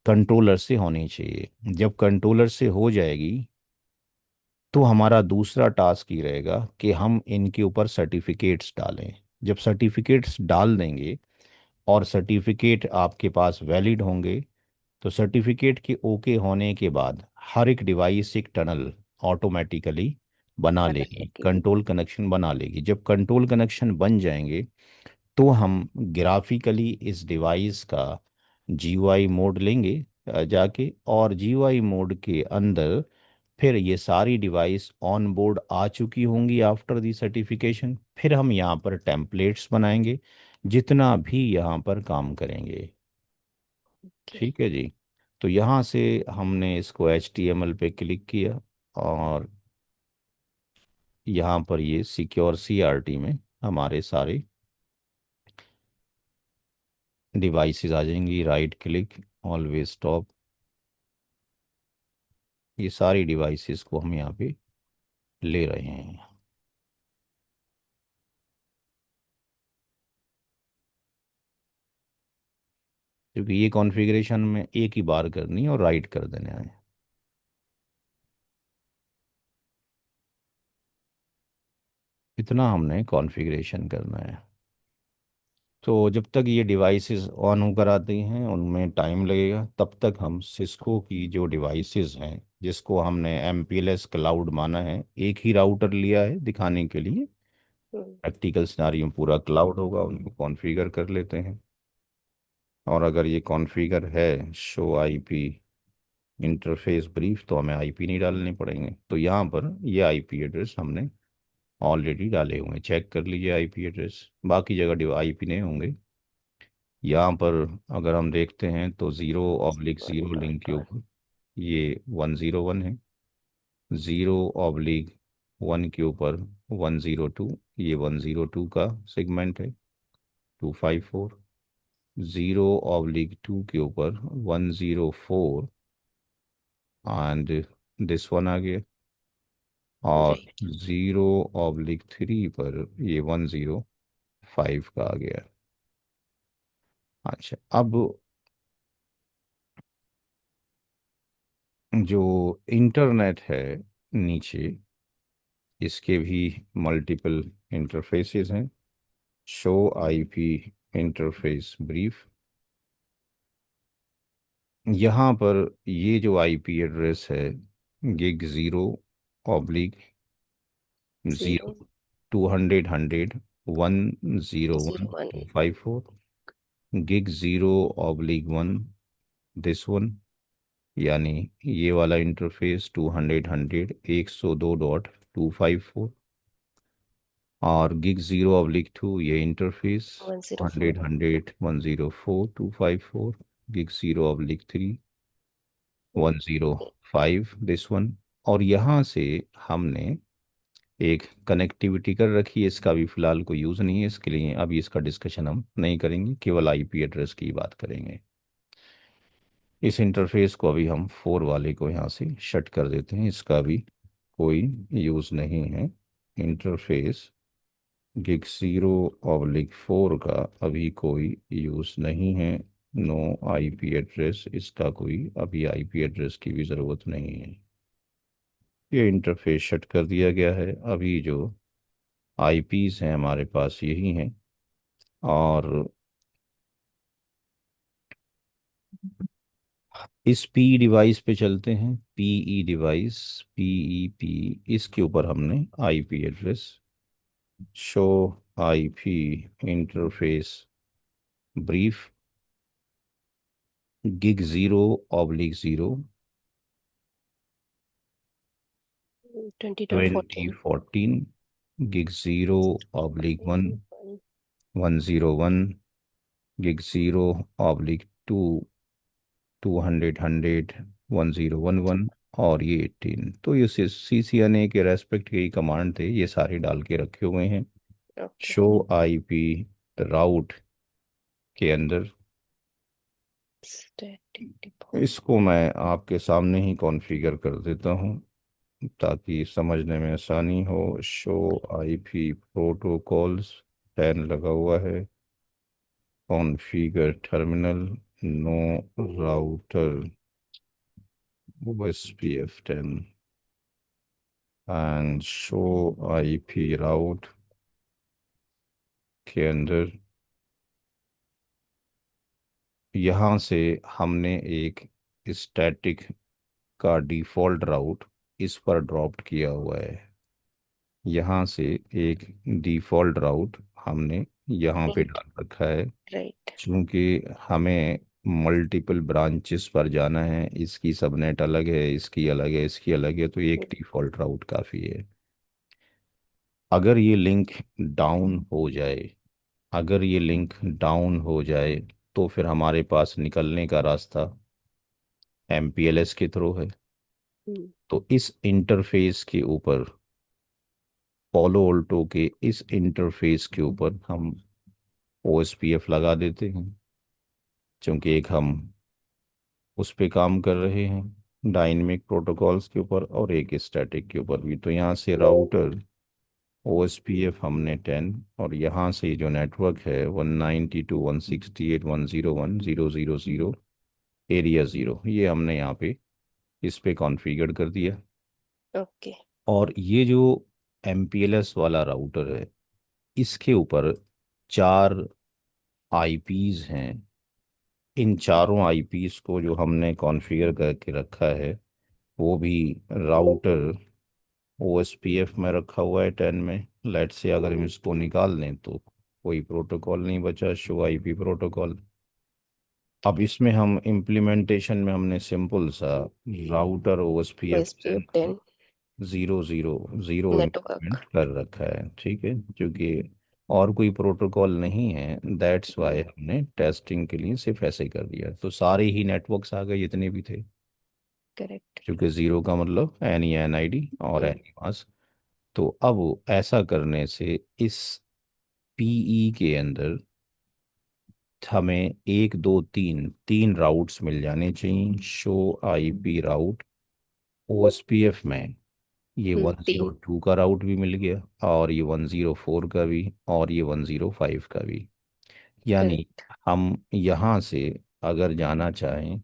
A: कंट्रोलर से होनी चाहिए। जब कंट्रोलर से हो जाएगी तो हमारा दूसरा टास्क ये रहेगा कि हम इनके ऊपर सर्टिफिकेट्स डालें। जब सर्टिफिकेट्स डाल देंगे और सर्टिफिकेट आपके पास वैलिड होंगे तो सर्टिफिकेट के ओके होने के बाद हर एक डिवाइस एक टनल ऑटोमेटिकली बना
B: बना
A: लेगी,
B: लेगी।
A: कंट्रोल कनेक्शन बना लेगी। जब कंट्रोल कनेक्शन बन जाएंगे तो हम ग्राफिकली इस डिवाइस का जीयूआई मोड लेंगे जाके, और जीयूआई मोड के अंदर फिर ये सारी डिवाइस ऑन बोर्ड आ चुकी होंगी आफ्टर दी सर्टिफिकेशन। फिर हम यहाँ पर टेम्पलेट्स बनाएंगे जितना भी यहाँ पर काम करेंगे।
B: ओके।
A: ठीक है जी। तो यहाँ से हमने इसको HTML पे क्लिक किया और यहाँ पर ये सिक्योर CRT में हमारे सारे डिवाइसेस आ जाएंगी। राइट क्लिक, ऑलवेज स्टॉप, ये सारी डिवाइसेस को हम यहाँ पे ले रहे हैं क्योंकि ये कॉन्फ़िगरेशन में एक ही बार करनी है और राइट कर देना है। इतना हमने कॉन्फ़िगरेशन करना है। तो जब तक ये डिवाइसेस ऑन होकर आती हैं उनमें टाइम लगेगा, तब तक हम सिस्को की जो डिवाइसेस हैं जिसको हमने MPLS क्लाउड माना है, एक ही राउटर लिया है दिखाने के लिए,
B: हम्म।
A: प्रैक्टिकल सिनारियो में पूरा क्लाउड होगा, उनको कॉन्फ़िगर कर लेते हैं। और अगर ये कॉन्फ़िगर है शो आईपी इंटरफेस ब्रीफ तो हमें आईपी नहीं डालने पड़ेंगे। तो यहाँ पर ये आईपी एड्रेस हमने ऑलरेडी डाले हुए हैं, चेक कर लीजिए आईपी एड्रेस। बाकी जगह आईपी नहीं होंगे। यहाँ पर अगर हम देखते हैं तो
B: वन
A: 0/0 लिंक
B: डॉट
A: के
B: वन।
A: ऊपर ये 101 है, 0/1 के ऊपर 102, ये 102 का सेगमेंट है, 254। 0/2 के ऊपर 104 एंड दिस वन आ गया। और
B: राइट।
A: 0/3 पर ये 105 का आ गया। अच्छा, अब जो इंटरनेट है नीचे, इसके भी मल्टीपल इंटरफेसेस हैं। शो आईपी इंटरफेस ब्रीफ, यहाँ पर ये जो आईपी एड्रेस है gig 0/0,
B: zero
A: 200/101
B: zero one.
A: 254, gig 0/1 this one, यानी ये वाला इंटरफेस 200/102.254, और गिग 0/2 ये interface
B: one zero four.
A: 100/104.254, gig 0/3 105 this one. और यहाँ से हमने एक कनेक्टिविटी कर रखी है, इसका भी फिलहाल कोई यूज़ नहीं है, इसके लिए अभी इसका डिस्कशन हम नहीं करेंगे, केवल आईपी एड्रेस की बात करेंगे। इस इंटरफेस को अभी हम 4 वाले को यहाँ से शट कर देते हैं, इसका भी कोई यूज़ नहीं है। इंटरफेस गिग 0/4 का अभी कोई यूज़ नहीं है। नो आईपी एड्रेस, इसका कोई अभी आईपी एड्रेस की भी ज़रूरत नहीं है। ये इंटरफेस शट कर दिया गया है। अभी जो आईपीस हैं हमारे पास यही हैं। और इस पी डिवाइस पे चलते हैं, पीई डिवाइस, पीईपी, इसके ऊपर हमने IP address show IP interface brief gig 0/0
B: 20 dot 14।
A: 2014 gig 0/1, 101, gig 0/2, 200, 1011, और ये 18। तो ये CCNA के रेस्पेक्ट के ही कमांड थे, ये सारे डाल के रखे हुए हैं।
B: ओके।
A: शो आईपी राउट के अंदर
B: स्टैटिक डिफॉल्ट।
A: इसको मैं आपके सामने ही कॉन्फ़िगर कर देता हूँ ताकि समझने में आसानी हो। शो आईपी प्रोटोकॉल्स 10 लगा हुआ है। Configure terminal, no router OSPF10 and show IP route के अंदर यहाँ से हमने एक स्टैटिक का डिफ़ॉल्ट राउट इस पर ड्रॉप्ड किया हुआ है। यहाँ से एक डिफ़ॉल्ट राउट हमने यहाँ पे
B: राइट।
A: डाल रखा है।
B: राइट।
A: क्योंकि हमें मल्टीपल ब्रांचेस पर जाना है, इसकी सबनेट अलग है, इसकी अलग है, इसकी अलग है, तो एक डिफ़ॉल्ट राउट काफ़ी है। अगर ये लिंक डाउन हो जाए, अगर ये लिंक डाउन हो जाए तो फिर हमारे पास निकलने का रास्ता MPLS के थ्रू है। तो इस इंटरफेस के ऊपर, पोलो ऑल्टो के इस इंटरफेस के ऊपर हम OSPF लगा देते हैं। क्योंकि एक हम उस पे काम कर रहे हैं डायनेमिक प्रोटोकॉल्स के ऊपर, और एक स्टैटिक के ऊपर भी। तो यहाँ से राउटर OSPF हमने 10, और यहाँ से जो नेटवर्क है 192.168.101.000 एरिया 0, ये हमने यहाँ पे इस पे कॉन्फ़िगर कर दिया।
B: ओके।
A: और ये जो MPLS वाला राउटर है, इसके ऊपर 4 आईपीज हैं। इन चारों आईपीज को जो हमने कॉन्फ़िगर करके रखा है, वो भी राउटर OSPF में रखा हुआ है 10 में। लेट से अगर हम इसको निकाल लें तो कोई प्रोटोकॉल नहीं बचा, शो आईपी प्रोटोकॉल। अब इसमें हम इम्प्लीमेंटेशन में हमने सिंपल सा router OSPF
B: OSPF 10
A: 0 0 0
B: network.
A: Implement कर रखा है, ठीक है। क्योंकि और कोई प्रोटोकॉल नहीं है, दैट्स वाई हमने टेस्टिंग के लिए सिर्फ ऐसे ही कर दिया। तो सारे ही नेटवर्क्स आ गए जितने भी थे।
B: करेक्ट।
A: क्योंकि 0 का मतलब NENID और NEMAS। तो अब ऐसा करने से इस PE के अंदर हमें एक दो तीन तीन राउट्स मिल जाने चाहिए। शो आईपी राउट OSPF में ये 102 का राउट भी मिल गया, और ये 104 का भी, और ये 105 का भी। यानी
B: करेक्ट।
A: हम यहाँ से अगर जाना चाहें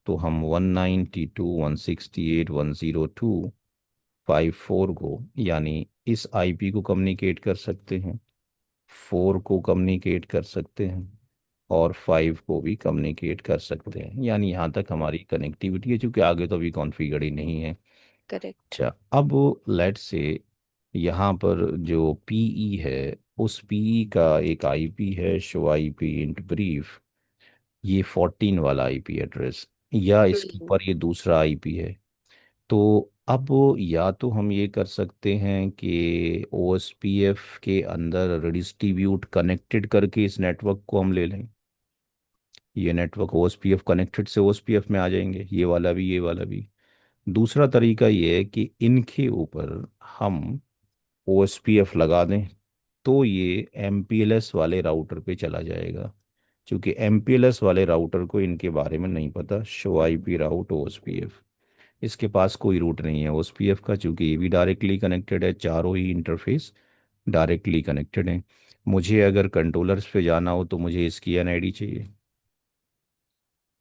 A: तो हम 192.168.102.54 को, यानी इस आईपी को कम्युनिकेट कर सकते हैं, 4 को कम्युनिकेट कर सकते हैं, और 5 को भी कम्युनिकेट कर सकते हैं। यानी यहाँ तक हमारी कनेक्टिविटी है, क्योंकि आगे तो अभी कॉन्फ़िगर ही नहीं है।
B: करेक्ट।
A: अच्छा, अब लेट से यहाँ पर जो पीई है, उस पीई का एक आईपी है, शो आईपी इंट ब्रीफ, ये 14 वाला आईपी एड्रेस, या इसके ऊपर ये दूसरा आईपी है। तो अब या तो हम ये कर सकते हैं कि OSPF के अंदर रिडिस्ट्रीब्यूट कनेक्टेड करके इस नेटवर्क को हम ले लें। ये नेटवर्क OSPF कनेक्टेड से OSPF में आ जाएंगे, ये वाला भी, ये वाला भी। दूसरा तरीका ये है कि इनके ऊपर हम OSPF लगा दें, तो ये MPLS वाले राउटर पे चला जाएगा। क्योंकि MPLS वाले राउटर को इनके बारे में नहीं पता, शो आईपी राउट OSPF, इसके पास कोई रूट नहीं है OSPF का। चूंकि ये भी डायरेक्टली कनेक्टेड है, चारों ही इंटरफेस डायरेक्टली कनेक्टेड हैं। मुझे अगर कंट्रोलर्स पे जाना हो तो मुझे इसकी NID चाहिए,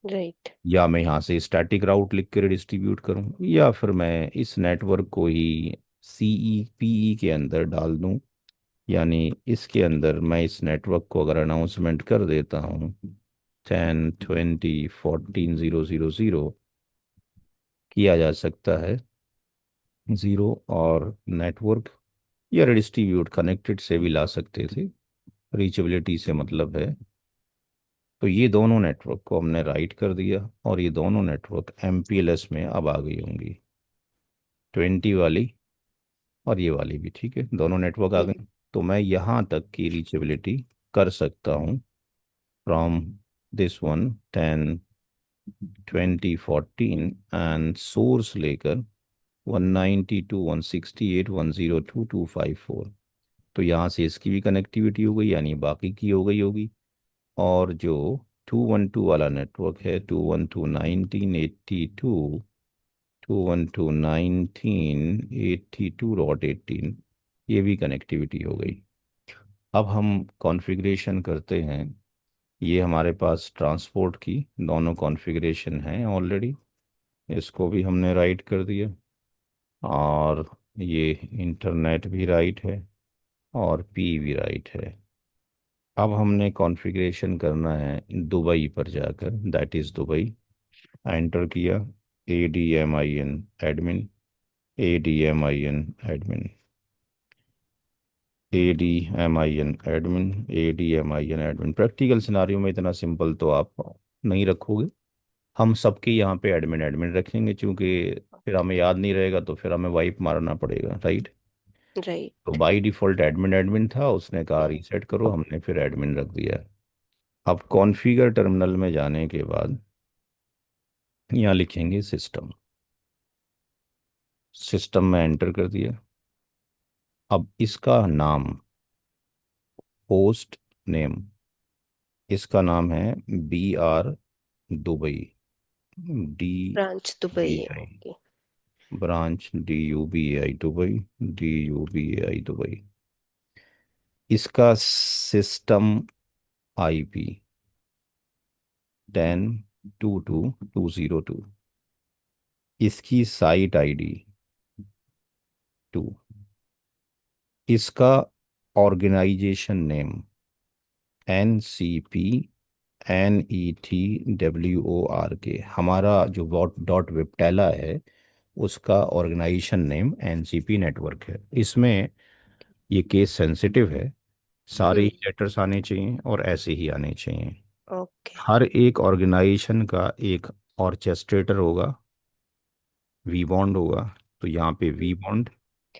B: राइट।
A: या मैं यहाँ से स्टैटिक राउट लिख कर डिस्ट्रीब्यूट करूँ, या फिर मैं इस नेटवर्क को ही CEPE के अंदर डाल दूँ। यानी इसके अंदर मैं इस नेटवर्क को अगर अनाउंसमेंट कर देता हूँ 10 20 14 0 0 0, किया जा सकता है 0, और नेटवर्क या डिस्ट्रीब्यूट कनेक्टेड से भी ला सकते थे, रीचेबिलिटी से मतलब है। तो ये दोनों नेटवर्क को हमने राइट कर दिया, और ये दोनों नेटवर्क MPLS में अब आ गई होंगी। 20 वाली और ये वाली भी ठीक है, दोनों नेटवर्क आ
B: हम्म।
A: गए। तो मैं यहाँ तक की रीचेबिलिटी कर सकता हूँ from this one 10 20 14 and source लेकर 192.168.102.254। तो यहाँ से इसकी भी कनेक्टिविटी हो गई, यानी बाकी की हो गई होगी। और जो 212 वाला नेटवर्क है, 212.1982 ये भी कनेक्टिविटी हो गई। अब हम कॉन्फ़िगरेशन करते हैं। ये हमारे पास ट्रांसपोर्ट की दोनों कॉन्फ़िगरेशन हैं ऑलरेडी, इसको भी हमने राइट कर दिया। और ये इंटरनेट भी राइट है और पी भी राइट है। अब हमने कॉन्फ़िगरेशन करना है दुबई पर जाकर, दैट इज़ दुबई। एंटर किया, A D M I N admin, A D M I N admin, A D M I N admin, A D M I N admin. Practical scenario में इतना simple तो आप नहीं रखोगे, हम सबके यहाँ पे एडमिन एडमिन रखेंगे, क्योंकि फिर हमें याद नहीं रहेगा तो फिर हमें वाइप मारना पड़ेगा, राइट। तो
B: right.
A: By default admin admin था, उसने कहा रीसेट करो, हमने फिर एडमिन रख दिया। अब कॉन्फ़िगर टर्मिनल में जाने के बाद यहाँ लिखेंगे सिस्टम, सिस्टम में एंटर कर दिया। अब इसका नाम, होस्ट नेम, इसका नाम है B R Dubai, D
B: branch Dubai
A: B
B: है,
A: I,
B: okay.
A: Branch D U B I Dubai, D U B I Dubai. इसका सिस्टम आईपी 10.22.202। इसकी साइट आईडी 2। इसका ऑर्गेनाइजेशन नेम NCPNETWORK, हमारा जो डॉट विप्टेला है उसका ऑर्गेनाइजेशन नेम एनसीपी नेटवर्क है। इसमें ये केस सेंसिटिव है, सारे ही
B: हम्म।
A: लेटर्स आने चाहिए और ऐसे ही आने चाहिए।
B: ओके।
A: हर एक ऑर्गेनाइजेशन का एक ऑर्केस्ट्रेटर होगा, वी बॉन्ड होगा। तो यहाँ पे वी बॉन्ड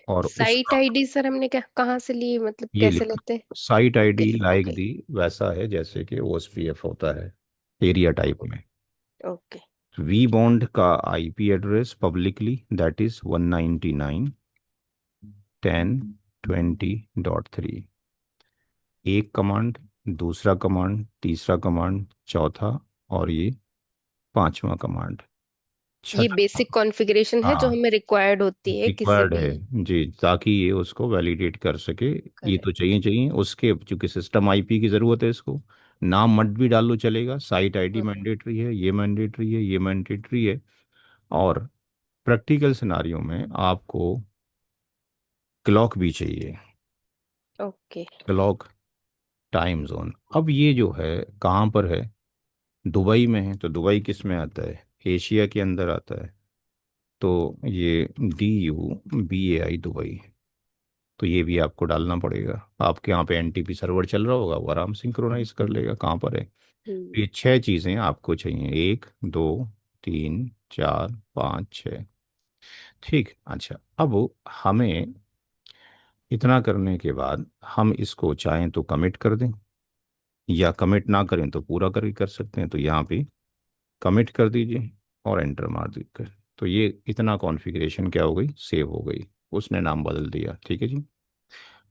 A: और
B: साइट
A: उसका,
B: आईडी सर हमने क्या कहाँ से ली, मतलब
A: ये
B: कैसे
A: लिखा,
B: लेते हैं?
A: Site
B: okay.
A: ID like
B: okay.
A: दी, वैसा है जैसे कि ओएसपीएफ होता है एरिया टाइप में।
B: ओके।
A: वी बॉन्ड का IP address publicly that is 199.10.20.3। एक कमांड, दूसरा कमांड, तीसरा कमांड, चौथा, और ये पांचवा कमांड,
B: ये
A: छठा।
B: बेसिक कॉन्फ़िगरेशन है जो
A: हाँ,
B: हमें रिक्वायर्ड होती है किसी
A: रिक्वायर्ड
B: भी।
A: है जी, ताकि ये उसको वैलिडेट कर सके। ये तो
B: करेक्ट।
A: चाहिए चाहिए उसके, चूंकि सिस्टम आईपी की ज़रूरत है इसको। नाम मत भी डालो चलेगा, साइट आईडी
B: हम्म।
A: मैंडेटरी है, ये मैंडेटरी है, ये मैंडेटरी है। और प्रैक्टिकल सिनारियो में आपको क्लॉक भी चाहिए,
B: ओके।
A: Clock time zone. अब ये जो है कहाँ पर है, दुबई में है। तो दुबई किस में आता है, एशिया के अंदर आता है। तो ये DUBAI दुबई, तो ये भी आपको डालना पड़ेगा। आपके यहाँ पे एनटीपी सर्वर चल रहा होगा, वो आराम सिंक्रोनाइज कर लेगा कहाँ पर है।
B: हम्म।
A: ये छह चीज़ें आपको चाहिए, 1 2 3 4 5 6। ठीक, अच्छा। अब हमें इतना करने के बाद हम इसको चाहें तो कमिट कर दें, या कमिट ना करें तो पूरा करके कर सकते हैं। तो यहाँ पे कमिट कर दीजिए और एंटर मार दीजिए। तो ये इतना कॉन्फ़िगरेशन क्या हो गई, सेव हो गई। उसने नाम बदल दिया, ठीक है जी।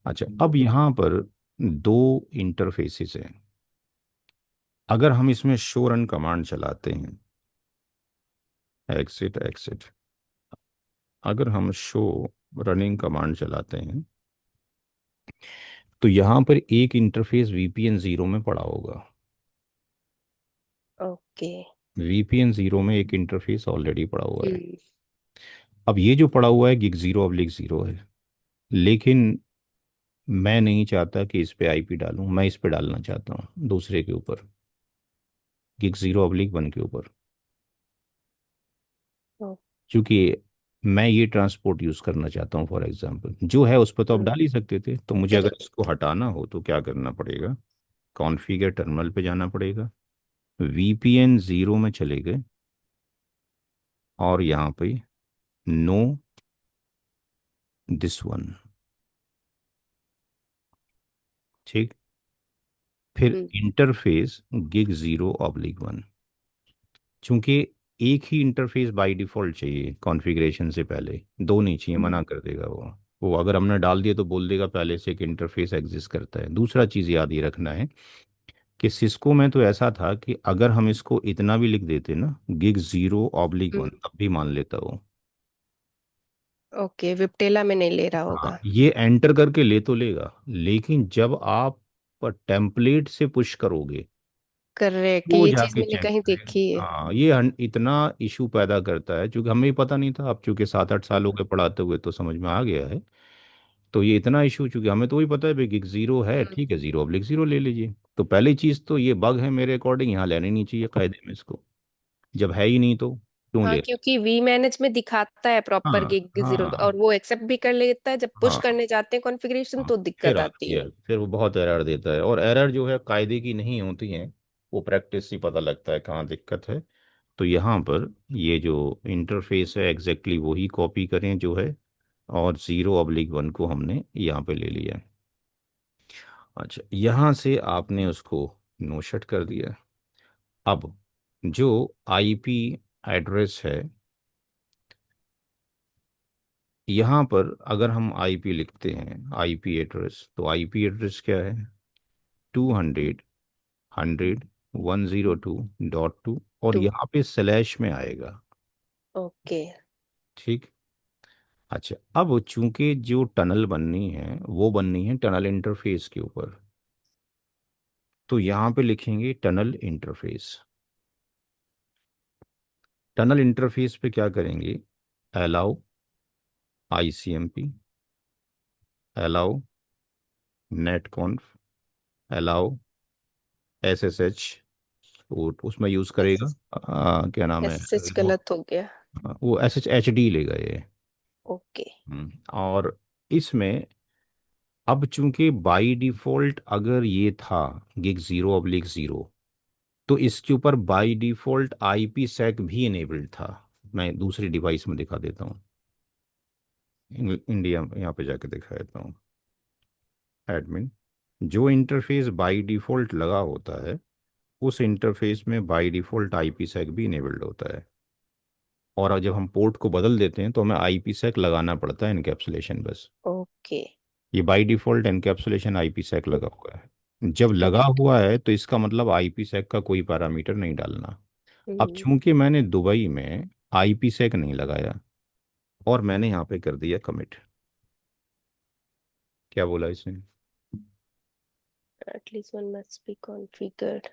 A: अच्छा, अब यहाँ पर दो इंटरफेसेस हैं। अगर हम इसमें शो रन कमांड चलाते हैं, एग्जिट एग्जिट, अगर हम शो रनिंग कमांड चलाते हैं तो यहाँ पर एक इंटरफेस VPN 0 में पड़ा होगा।
B: ओके।
A: VPN 0 में एक इंटरफेस ऑलरेडी पड़ा हुआ है।
B: हम्म।
A: अब ये जो पड़ा हुआ है gig 0/0 है, लेकिन मैं नहीं चाहता कि इस पे आईपी डालूं, मैं इस पे डालना चाहता हूँ दूसरे के ऊपर, gig 0/1 के ऊपर।
B: ओ।
A: क्योंकि मैं ये ट्रांसपोर्ट यूज़ करना चाहता हूँ फॉर एग्जांपल, जो है उस पर तो आप डाल ही सकते थे। तो मुझे अगर
B: करेक्ट।
A: इसको हटाना हो तो क्या करना पड़ेगा, कॉन्फ़िगर टर्मिनल पे जाना पड़ेगा, VPN 0 में चले गए, और यहाँ पे नो दिस वन। ठीक। फिर
B: हम्म।
A: Interface gig 0/1। चूंकि एक ही इंटरफेस बाय डिफॉल्ट चाहिए कॉन्फ़िगरेशन से पहले, दो नहीं चाहिए, मना कर देगा वो अगर हमने डाल दिया तो बोल देगा पहले से एक इंटरफेस एग्जिस्ट करता है। दूसरा चीज़ याद ये रखना है कि सिस्को में तो ऐसा था कि अगर हम इसको इतना भी लिख देते ना, गिग 0/1,
B: हम्म।
A: तब भी मान लेता वो।
B: ओके, विप्टेला में नहीं ले रहा
A: हाँ,
B: होगा।
A: ये एंटर करके ले तो लेगा, लेकिन जब आप टेम्पलेट से पुश करोगे
B: करेक्ट,
A: वो
B: ये चीज
A: जाके
B: मैंने
A: चेक
B: कहीं
A: करेगा।
B: देखी है।
A: हाँ, ये इतना इशू पैदा करता है, क्योंकि हमें ही पता नहीं था। अब चूंकि 7-8 साल हो गए पढ़ाते हुए तो समझ में आ गया है। तो ये इतना इशू, चूंकि हमें तो वही पता है भाई गिग 0 है,
B: हम्म।
A: ठीक है, 0/0 ले लीजिए। तो पहली चीज़ तो ये बग है मेरे अकॉर्डिंग, यहाँ लेनी नहीं चाहिए कायदे में इसको। जब है ही नहीं तो क्यों
B: हाँ,
A: ले रहे
B: क्योंकि वी मैनेज में दिखाता है
A: हैं?
B: प्रॉपर
A: हाँ
B: गिग जीरो,
A: हाँ
B: और वो एक्सेप्ट भी कर लेता है। जब पुश
A: हाँ
B: करने जाते हैं कॉन्फ़िगरेशन
A: हाँ।
B: तो
A: फिर
B: दिक्कत
A: आती
B: आती है।
A: है, फिर वो बहुत एरर देता है, और एरर जो है कायदे की नहीं होती है, वो प्रैक्टिस से पता लगता है कहाँ दिक्कत है। तो यहाँ पर ये जो इंटरफेस है एग्जैक्टली वही कॉपी करें जो है, और 0/1 को हमने यहाँ पे ले लिया है। अच्छा, यहाँ से आपने उसको नो शट कर दिया। अब जो आईपी एड्रेस है, यहाँ पर अगर हम आईपी लिखते हैं, आईपी एड्रेस, तो आईपी एड्रेस क्या है? 200.100.102.2, और
B: टू।
A: यहाँ पे स्लैश में आएगा।
B: ओके।
A: ठीक। अच्छा, अब चूंकि जो टनल बननी है वो बननी है टनल इंटरफेस के ऊपर, तो यहाँ पे लिखेंगे टनल इंटरफेस। टनल इंटरफेस पे क्या करेंगे? Allow ICMP, allow net कॉन्फ, allow SSH, उसमें यूज़ करेगा
B: एस
A: क्या नाम है,
B: एस एच गलत हो गया।
A: वो SHHD लेगा ये।
B: ओके।
A: और इसमें अब चूंकि बाय डिफॉल्ट अगर ये था गिग 0/0, तो इसके ऊपर बाय डिफॉल्ट आईपी सेक भी इनेबल्ड था। मैं दूसरी डिवाइस में दिखा देता हूँ, इंडिया यहाँ पे जाके दिखा देता हूँ। एडमिन, जो इंटरफेस बाय डिफॉल्ट लगा होता है उस इंटरफेस में बाय डिफॉल्ट आईपी सेक भी इनेबल्ड होता है। और अब जब हम पोर्ट को बदल देते हैं तो हमें आईपी सेक लगाना पड़ता है, इनकैप्सुलेशन बस।
B: ओके।
A: ये बाय डिफॉल्ट एनकैप्सुलेशन आईपी सेक लगा हुआ है। जब लगा
B: करेक्ट।
A: हुआ है तो इसका मतलब आईपी सेक का कोई पैरामीटर नहीं डालना। अब
B: हम्म।
A: चूंकि मैंने दुबई में आईपी सेक नहीं लगाया, और मैंने यहाँ पे कर दिया कमिट, क्या बोला इसने?
B: at least one must be configured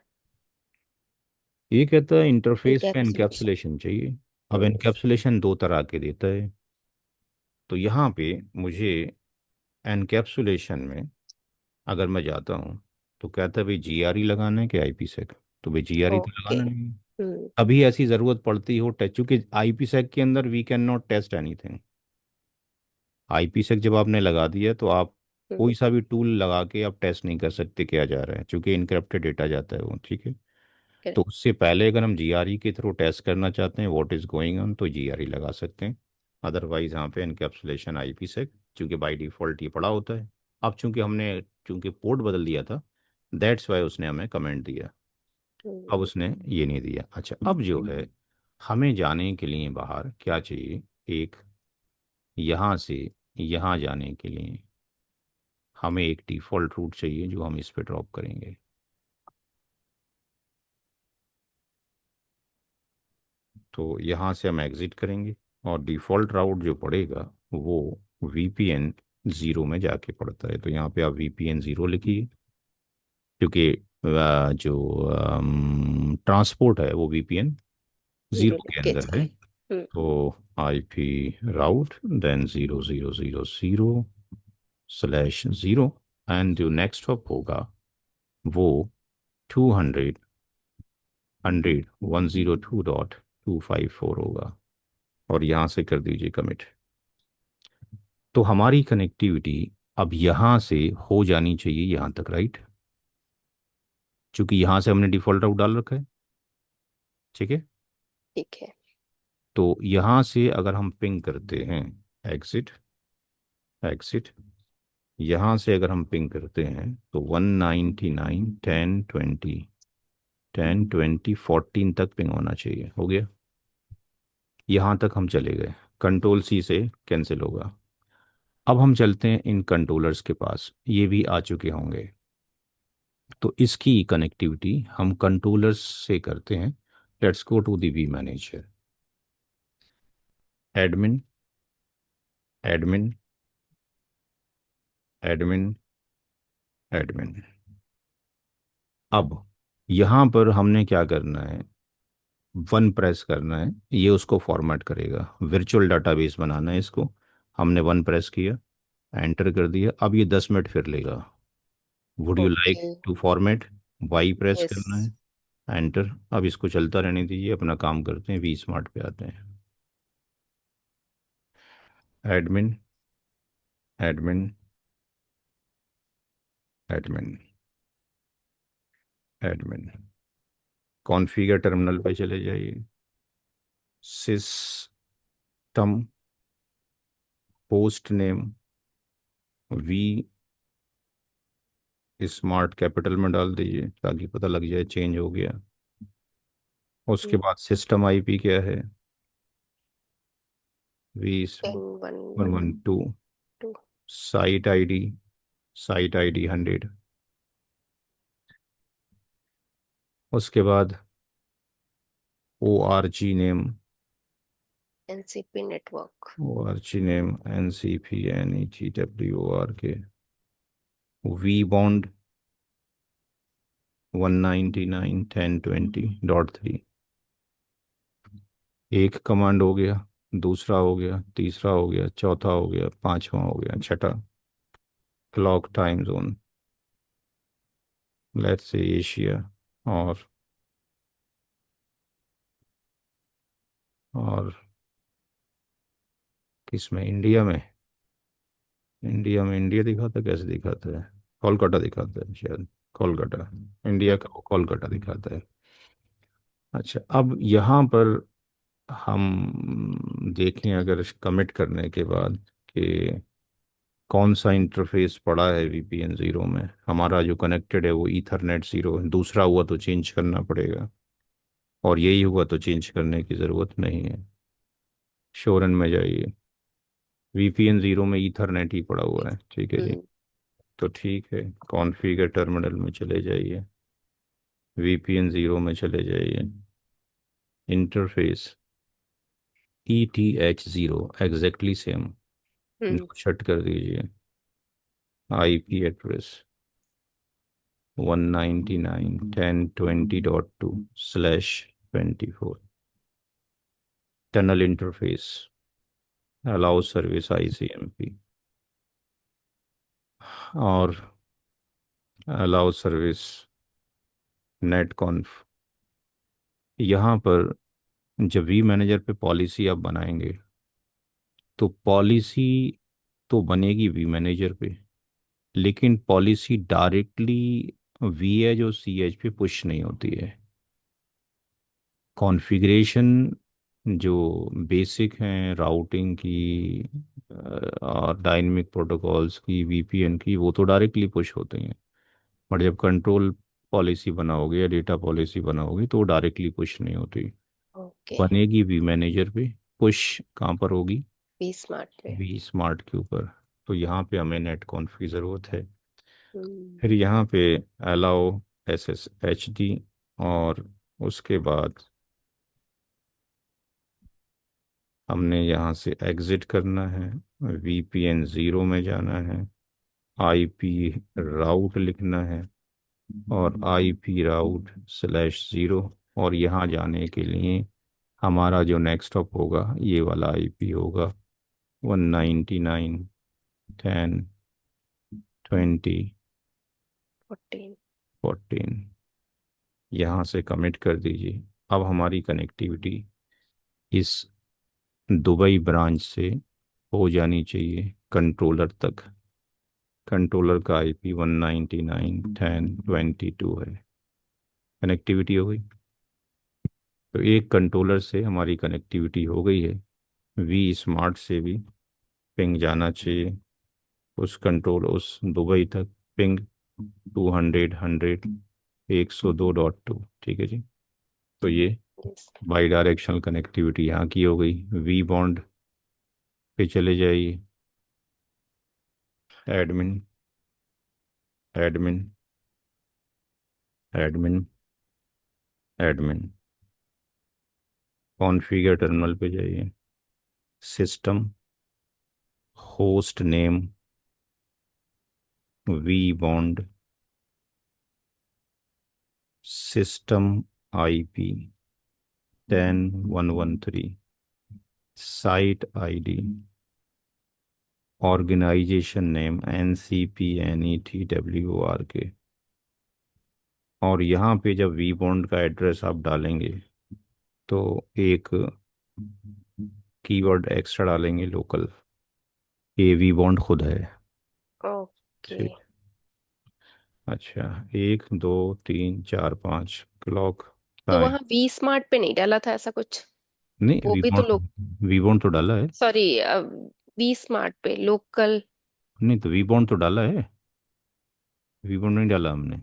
A: ये कहता है इंटरफेस पे
B: encapsulation।
A: एनकैप्सुलेशन चाहिए। अब
B: हम्म।
A: एनकैप्सुलेशन दो तरह के देता है। तो यहाँ पे मुझे एनकैप्सुलेशन में अगर मैं जाता हूँ तो कहता है भाई जीआरई लगाना है कि आईपी सेक? तो भाई जीआरई तो
B: ओके।
A: लगाना नहीं है।
B: हम्म।
A: अभी ऐसी ज़रूरत पड़ती हो टेस्ट, चूंकि आईपी सेक के अंदर we can not test anything. IP sec जब आपने लगा दिया तो आप
B: हम्म।
A: कोई सा भी टूल लगा के आप टेस्ट नहीं कर सकते क्या जा रहा है, क्योंकि इनक्रप्टेड डेटा जाता है वो। ठीक है। तो
B: करेक्ट।
A: उससे पहले अगर हम जीआरई के थ्रू टेस्ट करना चाहते हैं व्हाट इज गोइंग ऑन, तो जीआरई लगा सकते हैं। अदरवाइज यहाँ पे इनकैप्सुलेशन आईपी सेक, चूंकि बाय डिफॉल्ट ये पड़ा होता है। अब चूंकि पोर्ट बदल दिया था, दैट्स वाई उसने हमें कमेंट दिया।
B: हम्म।
A: अब उसने ये नहीं दिया। अच्छा, अब जो है हमें जाने के लिए बाहर क्या चाहिए? एक, यहाँ से यहाँ जाने के लिए हमें एक डिफ़ॉल्ट रूट चाहिए जो हम इस पे ड्रॉप करेंगे। तो यहाँ से हम एग्ज़िट करेंगे, और डिफ़ॉल्ट राउट जो पड़ेगा वो VPN 0 में जाके पड़ता है। तो यहाँ पे आप VPN 0 लिखिए, क्योंकि जो ट्रांसपोर्ट है वो VPN
B: जीरो
A: 0
B: लिख
A: के
B: के
A: अंदर है।
B: चाहिए। हम्म।
A: तो IP राउट देन 0000/0, एंड जो नेक्स्ट हॉप होगा वो 200.102.254 होगा, और यहाँ से कर दीजिए कमिट। तो हमारी कनेक्टिविटी अब यहाँ से हो जानी चाहिए यहाँ तक, राइट? क्योंकि यहाँ से हमने डिफ़ॉल्ट राउट डाल रखा है। ठीक है।
B: ठीक है।
A: तो यहाँ से अगर हम पिंग करते हैं एग्जिट, एग्जिट। यहाँ से अगर हम पिंग करते हैं तो 199.10.20 तक पिंग होना चाहिए। हो गया, यहाँ तक हम चले गए। कंट्रोल सी से कैंसिल होगा। अब हम चलते हैं इन कंट्रोलर्स के पास, ये भी आ चुके होंगे। तो इसकी कनेक्टिविटी हम कंट्रोलर्स से करते हैं। Let's go to the v manager. Admin, admin, admin, admin. अब यहाँ पर हमने क्या करना है, वन प्रेस करना है, ये उसको फॉर्मेट करेगा। वर्चुअल डाटाबेस बनाना है इसको। हमने वन प्रेस किया, एंटर कर दिया। अब ये 10 मिनट फिर लेगा। Would you like
B: okay.
A: To format? Y press
B: yes.
A: करना है, एंटर। अब इसको चलता रहने दीजिए, अपना काम करते हैं। वी स्मार्ट पे आते हैं। Admin, admin, admin, admin. Configure terminal पे चले जाइए। System host name v smart capital में डाल दीजिए ताकि पता लग जाए चेंज हो गया। उसके बाद सिस्टम आईपी क्या है? V
B: ten one
A: one
B: one
A: one two.
B: Two.
A: Site ID, site ID 100। उसके बाद O R G name,
B: NCP network.
A: O R G name N C P N E G W O R K. V bond 199.10.20.3। एक command हो गया, दूसरा हो गया, तीसरा हो गया, चौथा हो गया, पांचवा हो गया, छठा। Clock time zone, let's say Asia. और और किसमें? इंडिया में। इंडिया में, इंडिया दिखाता कैसे दिखाता है? कोलकाता दिखाता है शायद। कोलकाता, इंडिया का वो कोलकाता दिखाता है। अच्छा, अब यहाँ पर हम देखें अगर कमिट करने के बाद कि कौन सा इंटरफेस पड़ा है वीपीएन ज़ीरो में। हमारा जो कनेक्टेड है वो ईथरनेट ज़ीरो है। दूसरा हुआ तो चेंज करना पड़ेगा, और यही हुआ तो चेंज करने की ज़रूरत नहीं है। शोरन में जाइए, वीपीएन ज़ीरो में ईथरनेट ही पड़ा हुआ है, ठीक है जी।
B: हम्म।
A: तो ठीक है, कॉन्फ़िगर टर्मिनल में चले जाइए, वीपीएन ज़ीरो में चले जाइए। इंटरफेस ETH0 एग्जैक्टली सेम,
B: हम्म।
A: नो शट कर दीजिए। IP address 199.10.20.2/24। Tunnel interface allow service ICMP, और अलाउ सर्विस नेट कॉन्फ। यहाँ पर जब वी मैनेजर पे पॉलिसी आप बनाएंगे तो पॉलिसी तो बनेगी वी मैनेजर पे, लेकिन पॉलिसी डायरेक्टली वी एच और सी एच पे पुश नहीं होती है। कॉन्फ़िगरेशन जो बेसिक हैं राउटिंग की और डायनेमिक प्रोटोकॉल्स की, वीपीएन की, वो तो डायरेक्टली पुश होते हैं। बट जब कंट्रोल पॉलिसी बनाओगे या डेटा पॉलिसी बनाओगे तो वो डायरेक्टली पुश नहीं होती।
B: ओके।
A: बनेगी वी मैनेजर पे। पुश कहाँ पर होगी?
B: बी स्मार्ट पे।
A: वी स्मार्ट के ऊपर। तो यहाँ पे हमें नेट कॉन्फ़ की ज़रूरत है।
B: हम्म।
A: फिर यहाँ पे अलाउ SSHD, और उसके बाद हमने यहाँ से एग्ज़िट करना है, VPN ज़ीरो में जाना है, आईपी राउट लिखना है, और IP राउट /0। और यहाँ जाने के लिए हमारा जो नेक्स्ट स्टॉप होगा ये वाला IP होगा,
B: 14।
A: 199.10.20.14। यहाँ से कमिट कर दीजिए। अब हमारी कनेक्टिविटी इस दुबई ब्रांच से हो जानी चाहिए कंट्रोलर तक। कंट्रोलर का IP 199.10.22 है। कनेक्टिविटी हो गई। तो एक कंट्रोलर से हमारी कनेक्टिविटी हो गई है। वी स्मार्ट से भी पिंग जाना चाहिए। उस कंट्रोल उस दुबई तक पिंग 200 102.2, ठीक है जी। तो ये
B: Yes.
A: बाई डायरेक्शनल कनेक्टिविटी यहाँ की हो गई। वी बॉन्ड पे चले जाइए। Admin, admin, admin, admin, configure terminal पे जाइए। System host name v bond system IP 10.113, site ID, organisation name NCPNETWORK। और यहाँ पे जब वी बॉन्ड का एड्रेस आप डालेंगे तो एक कीवर्ड एक्स्ट्रा डालेंगे, लोकल। ये वी बॉन्ड खुद है।
B: ओके।
A: ठीक। अच्छा, 1 2 3 4 5 क्लॉक
B: तो
A: टाइम।
B: वहाँ वी स्मार्ट पे नहीं डाला था ऐसा कुछ?
A: नहीं,
B: वो भी तो लोग,
A: वी बॉन्ड तो डाला है।
B: सॉरी, वी स्मार्ट पे लोकल।
A: नहीं, तो वी बॉन्ड तो डाला है। वी बॉन्ड नहीं डाला हमने।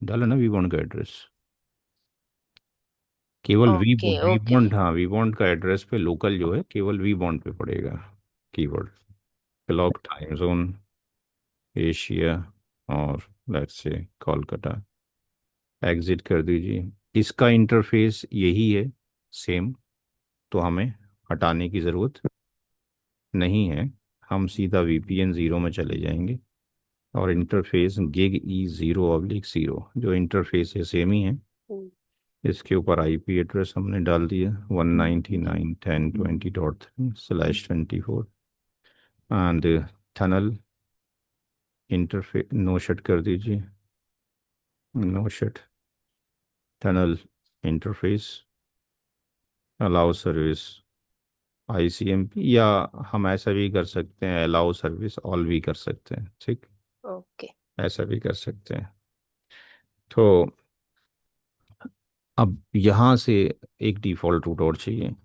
A: डाला ना वी बॉन्ड का एड्रेस। केवल v
B: okay
A: v
B: okay.
A: Bond, हाँ, वी बॉन्ड का एड्रेस पे लोकल जो है केवल वी बॉन्ड पे पड़ेगा keyword. Clock time zone Asia और लेट्स से कोलकाता। एग्जिट कर दीजिए। इसका इंटरफेस यही है, सेम। तो हमें हटाने की ज़रूरत नहीं है। हम सीधा VPN ज़ीरो में चले जाएंगे और इंटरफेस गिग E0/0, जो इंटरफेस है सेम ही है।
B: हम्म,
A: इसके ऊपर IP एड्रेस हमने डाल दिया 199.10.20.3/24। And tunnel interface no shut कर दीजिए। No shut tunnel interface allow service ICMP, या हम ऐसा भी कर सकते हैं, अलाउ सर्विस ऑल भी कर सकते हैं, ठीक।
B: ओके।
A: ऐसा भी कर सकते हैं। तो अब यहाँ से एक डिफ़ॉल्ट रूट और चाहिए।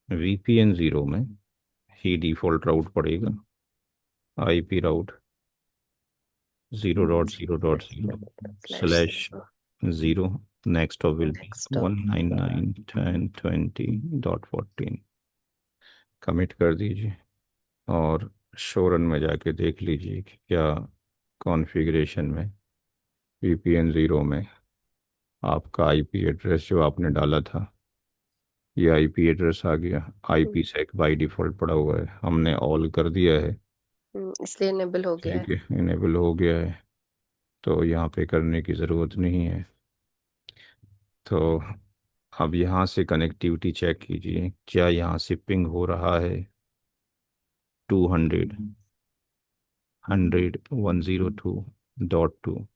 A: VPN 0 में ही डिफ़ॉल्ट राउट पड़ेगा। IP route 0.0.0
B: slash
A: slash 0। Next of will be
B: next.
A: 199.10.20.14। Commit कर दीजिए और शोरन में जाके देख लीजिए कि क्या कॉन्फ़िगरेशन में VPN 0 में आपका IP एड्रेस जो आपने डाला था, ये IP एड्रेस आ गया। IP सेक बाई डिफ़ॉल्ट पड़ा हुआ है, हमने ऑल कर दिया है।
B: इसलिए इनेबल हो गया है।
A: ठीक है, इनेबल हो गया है। तो यहाँ पे करने की ज़रूरत नहीं है। तो अब यहाँ से कनेक्टिविटी चेक कीजिए, क्या यहाँ से पिंग हो रहा है। 200 100.102.2।
B: टू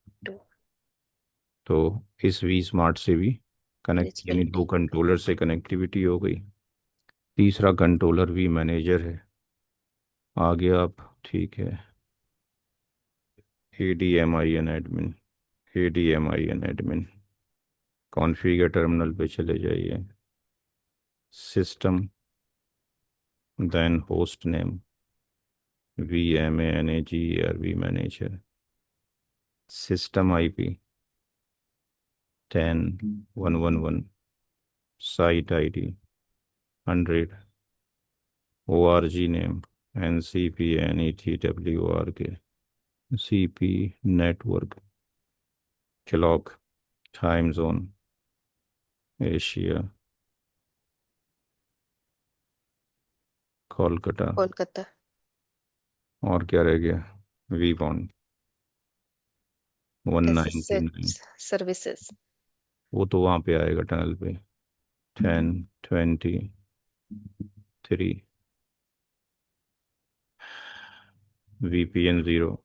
A: तो इस वी स्मार्ट से भी कनेक्ट, यानी दो
B: एलिजिबिलिटी।
A: कंट्रोलर से कनेक्टिविटी हो गई। तीसरा कंट्रोलर वी मैनेजर है। आ गया अब, ठीक है। ADMIN admin, ADMIN admin, configure terminal पे चले जाइए। System, then host name VMANAGER, v manager. System IP 10.111, site ID 100, ORG name NCPNETWORK, CP network, clock time zone Asia Kolkata.
B: Kolkata.
A: और क्या रह गया? V bond one ninety
B: SSH
A: nine
B: services.
A: वो तो वहाँ पे आएगा टनल पे। 10.23 VPN 0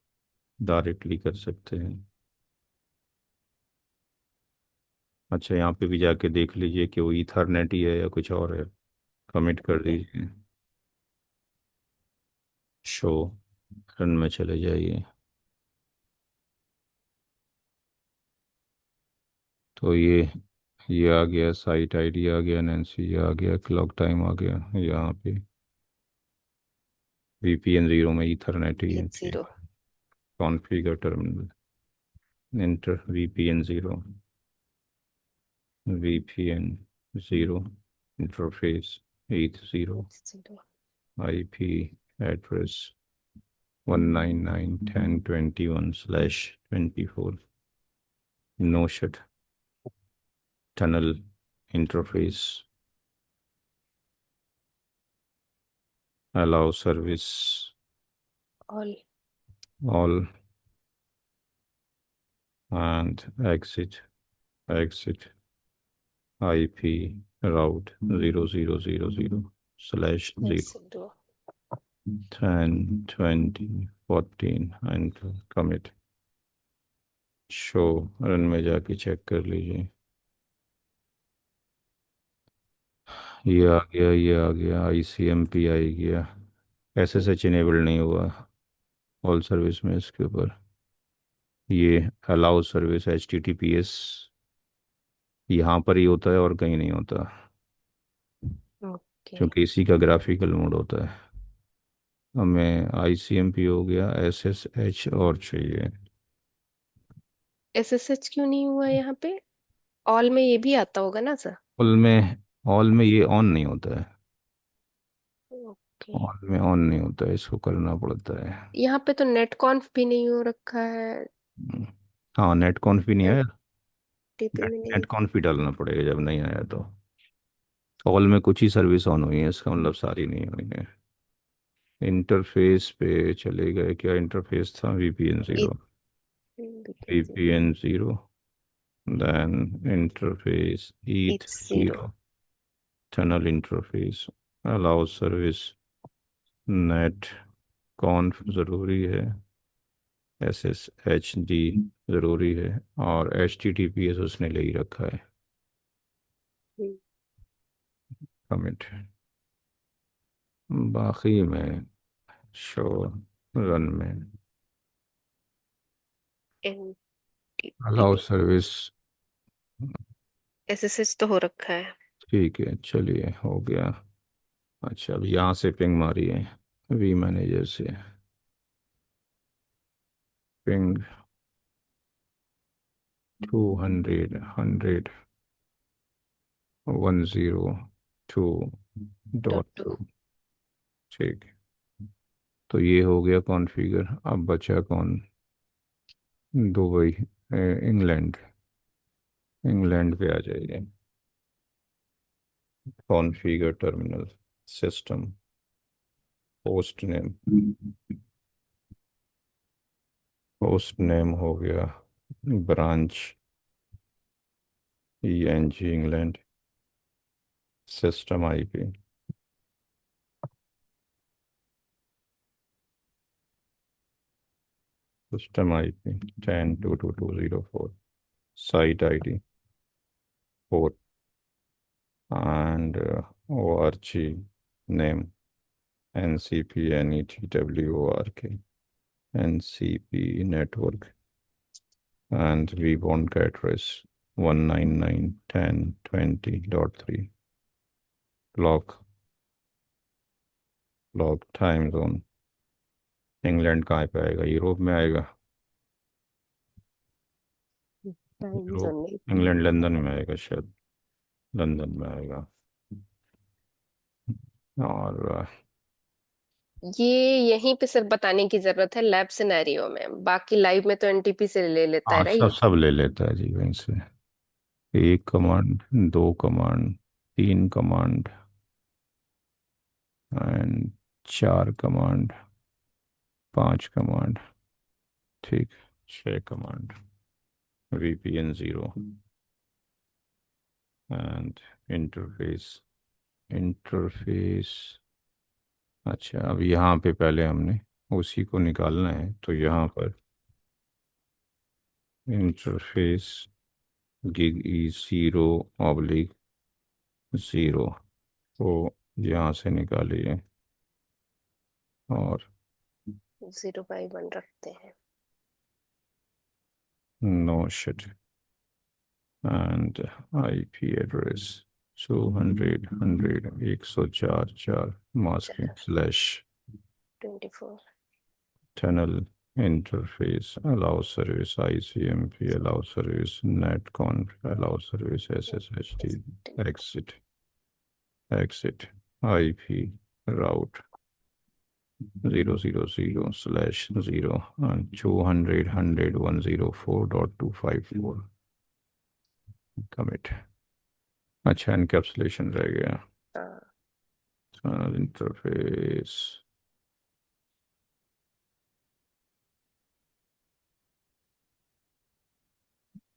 A: डायरेक्टली कर सकते हैं। अच्छा, यहाँ पे भी जाके देख लीजिए कि वो ईथरनेट ही है या कुछ और है। कमिट कर
B: ओके।
A: दीजिए। शो रन में चले जाइए। तो ये ये आ गया, साइट आईडी आ गया, नैन्सी ये आ गया, क्लॉक टाइम आ गया यहाँ पे। वीपीएन जीरो में ईथरनेट ही है,
B: एट
A: ठीक।
B: Zero
A: configure terminal, enter VPN zero, VPN zero, interface eth zero,
B: at zero
A: IP address 199.10.21/24, no shut tunnel interface, allow service
B: all
A: all, and exit IP route 0000/0
B: zero
A: 10 20 14 and commit। Show run में जाके check कर लीजिए। ये आ गया, ये आ गया, ICMP आ गया। SSH enable नहीं हुआ ऑल सर्विस में इसके ऊपर। ये अलाउ सर्विस HTTPS यहाँ पर ही होता है और कहीं नहीं होता,
B: ओके।
A: क्योंकि इसी का ग्राफिकल मोड होता है। हमें ICMP हो गया, SSH और चाहिए।
B: एसएसएच क्यों नहीं हुआ यहाँ पे? ऑल में ये भी आता होगा ना सर?
A: ऑल में, ऑल में ये ऑन नहीं होता है।
B: ओके।
A: ऑल में ऑन नहीं होता है, इसको करना पड़ता है।
B: यहाँ पे तो नेट कॉन्फ भी नहीं हो रखा है।
A: हम्म, हाँ, नेट कॉन्फ़ी नहीं आया।
B: टीपी
A: नेट
B: में नहीं।
A: नेट कॉन्फ़ी डालना पड़ेगा जब नहीं आया तो। ऑल में कुछ ही सर्विस ऑन हुई है, इसका मतलब सारी नहीं हुई है। इंटरफेस पे चले गए, क्या इंटरफेस था? VPN
B: at
A: zero,
B: zero
A: VPN zero, then interface eth
B: at zero
A: zero, tunnel interface, allow service, net conf ज़रूरी है, SSHD ज़रूरी है, और HTTPS उसने ले ही रखा है। कमिट, बाकी में शो रन में
B: एन
A: अलाउ सर्विस।
B: एसएसएच तो हो रखा है।
A: ठीक है, चलिए हो गया। अच्छा, अब यहाँ से पिंग मारी है, वी मैनेजर से पिंग 200 102
B: डॉट टू।
A: 2। ठीक है, तो ये हो गया कॉन्फ़िगर। अब बचा कौन? Dubai, England. इंग्लैंड पे आ जाइए। Configure terminal, system, host name, host name हो गया branch ENG England, system IP, system IP 10.2.2.2.0.4, site ID, port, and ORG name NCP NETWORK, NCP network, and we want address 199.10.20.3, clock, clock time zone। England कहाँ पे आएगा? Europe में आएगा?
B: Time
A: Europe,
B: zone नहीं।
A: England London में आएगा शायद, London में आएगा। और
B: ये यहीं पे सिर्फ बताने की जरूरत है लैब सिनेरियो में, बाकी लाइव में तो एनटीपी से ले लेता है
A: हाँ, सब
B: राइट।
A: सब ले लेता है जी वहीं से। एक कमांड, दो कमांड, तीन कमांड, एंड चार कमांड, पांच कमांड, ठीक, छह command, VPN zero, and interface, interface. अच्छा, अब यहाँ पे पहले हमने उसी को निकालना है, तो यहाँ पर इंटरफेस गिग E0/0 को यहाँ से निकालिए, और
B: 0/1 रखते हैं।
A: No shut and IP address 200 100 104 masking slash
B: 24.
A: tunnel interface allow service ICMP allow service netconf allow service SSHD exit IP route 000/0 and 200.104.254 commit. अच्छा एनकैप्सुलेशन रह गया
B: हाँ
A: interface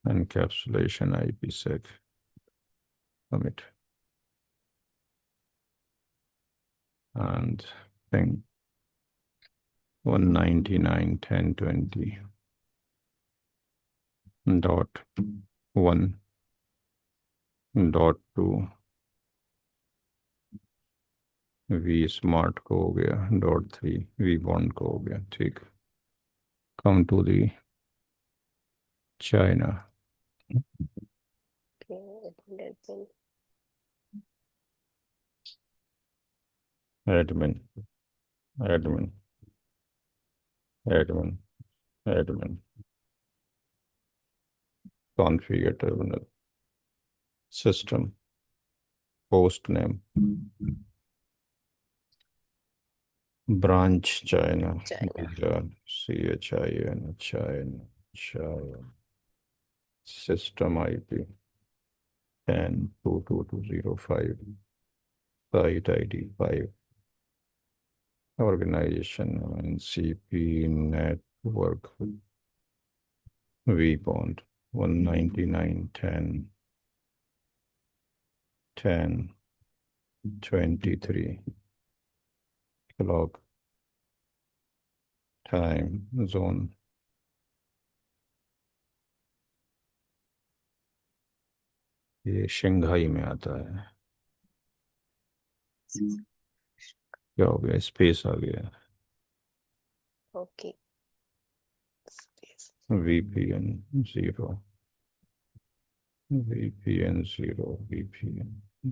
A: encapsulation IPsec commit and ping 199.1020.1.2 v smart को हो गया .3 we bond को हो गया ठीक come to the China
B: okay.
A: Admin admin admin admin configure terminal system host name branch China
B: China.
A: China system IP 10.2.2.2.0.5 site ID 5 organization NCP network vBond 199.10.10.23 clock time zone ये Shanghai में आता है क्या हो गया स्पेस आ गया
B: Okay. Space.
A: VPN 0 VPN 0 VPN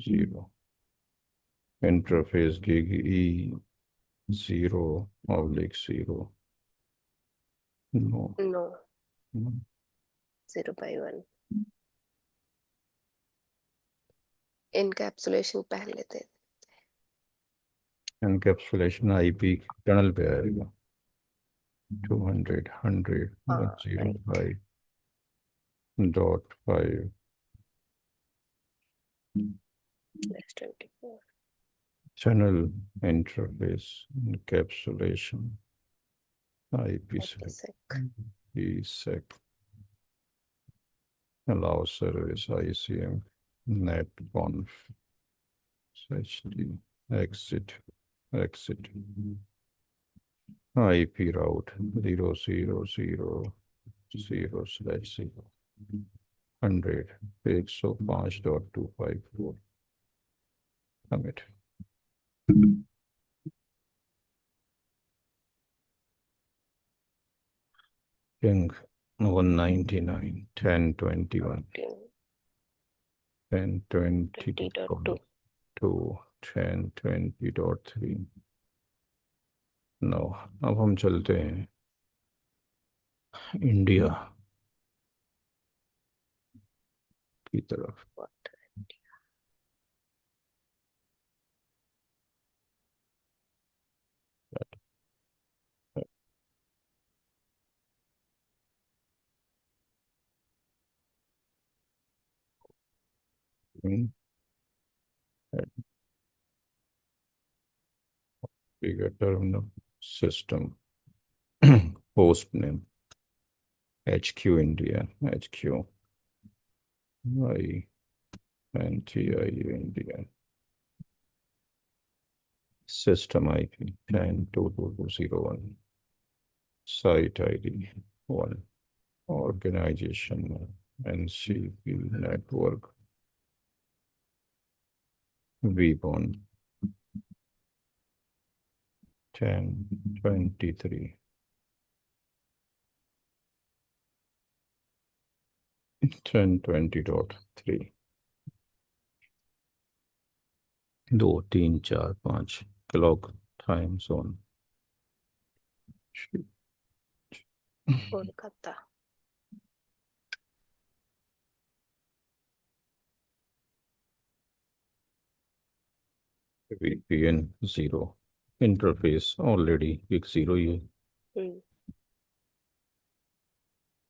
A: 0 interface gig E 0/0 no
B: No. 0/1. Encapsulation पहले थे.
A: encapsulation IP टनल पे आएगा 200 100
B: हाँ right.
A: 105.5
B: Next 24.
A: channel interface encapsulation IPsec
B: IPsec.
A: PSEC allow service ICM netconf HD exit IP route 0.0.0/0 100 105.254 commit ping 199.10.21
B: 20.2.
A: 10.20.3 no अब हम चलते हैं India की तरफ
B: What?
A: terminal system host name HQ India HQ INTIE India system IP 10.2.2.0.1 site ID 1 organization NCP network vBond 10.23 . 23 . 1020.3, 2 3 4 5 clock time zone.
B: Kolkata.
A: VPN zero, interface already एक zero ही है।
B: हम्म।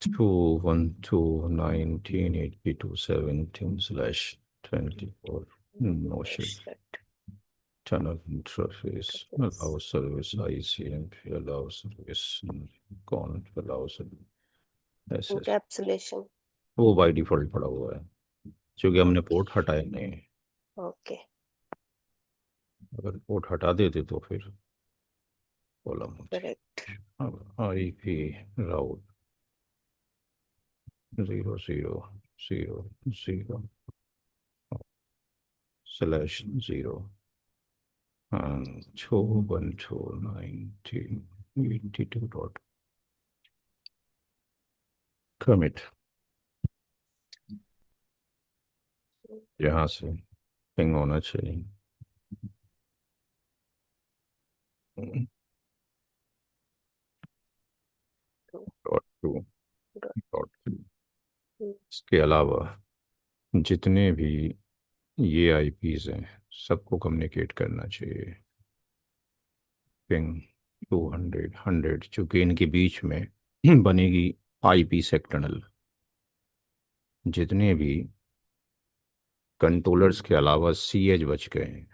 A: 212.19.82.17/24, no shut.
B: Shut.
A: Tunnel interface, allow service, ICMP, allow service, conf, allow service, SS।
B: इंकैप्सुलेशन।
A: वो by default पड़ा हुआ है, क्योंकि हमने
B: ओके।
A: पोर्ट हटाया नहीं है।
B: ओके।
A: अगर पोर्ट हटा देते तो फिर प्रॉब्लम होती।
B: करेक्ट।
A: अब IP राउट 0 0 0 0/0 212.19.82 डॉट commit। यहाँ से पिंग होना चाहिए। Dot to dot three. इसके अलावा जितने भी ये आईपीज हैं सबको कम्युनिकेट करना चाहिए। पिंग 200 100, चूँकि इनके बीच में बनेगी आईपी सेक्टनल। जितने भी कंट्रोलर्स के अलावा सीएच बच गए हैं,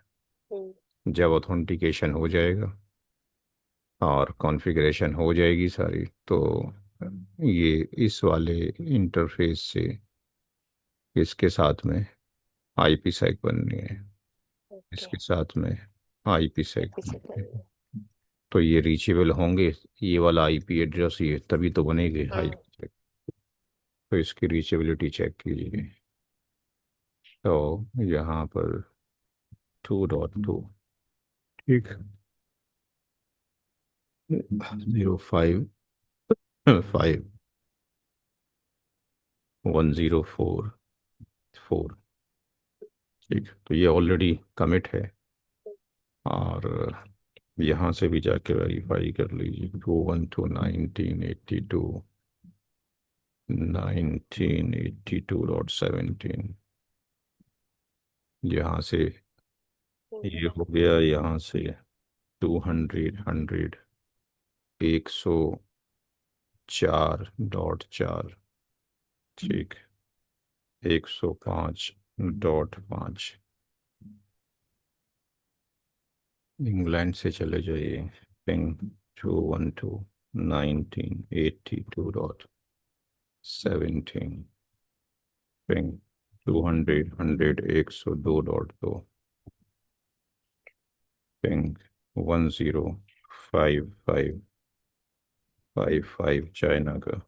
A: जब ऑथेंटिकेशन हो जाएगा और कॉन्फ़िगरेशन हो जाएगी सारी, तो ये इस वाले इंटरफेस से इसके साथ में आईपी सेक बननी है,
B: ओके।
A: इसके साथ में आईपी सेक
B: पीछे
A: बननी है।
B: करना।
A: तो ये रीचेबल होंगे, ये वाला आईपी एड्रेस ये तभी तो बनेगी
B: हम्म।
A: आईपी सेक। तो इसकी रीचेबिलिटी चेक कीजिए। तो यहाँ पर 2.2, ठीक, 05104 4, ठीक। तो ये ऑलरेडी कमिट है, और यहाँ से भी जाके वेरीफाई कर लीजिए। 212.1982 यहाँ से ये हो गया, यहाँ से 200 100 104.4, ठीक, 105.5। इंग्लैंड से चले जाइए। पिंग 212.1982.17। पिंग 200 100 102.2। पिंग 105555 चाइना का,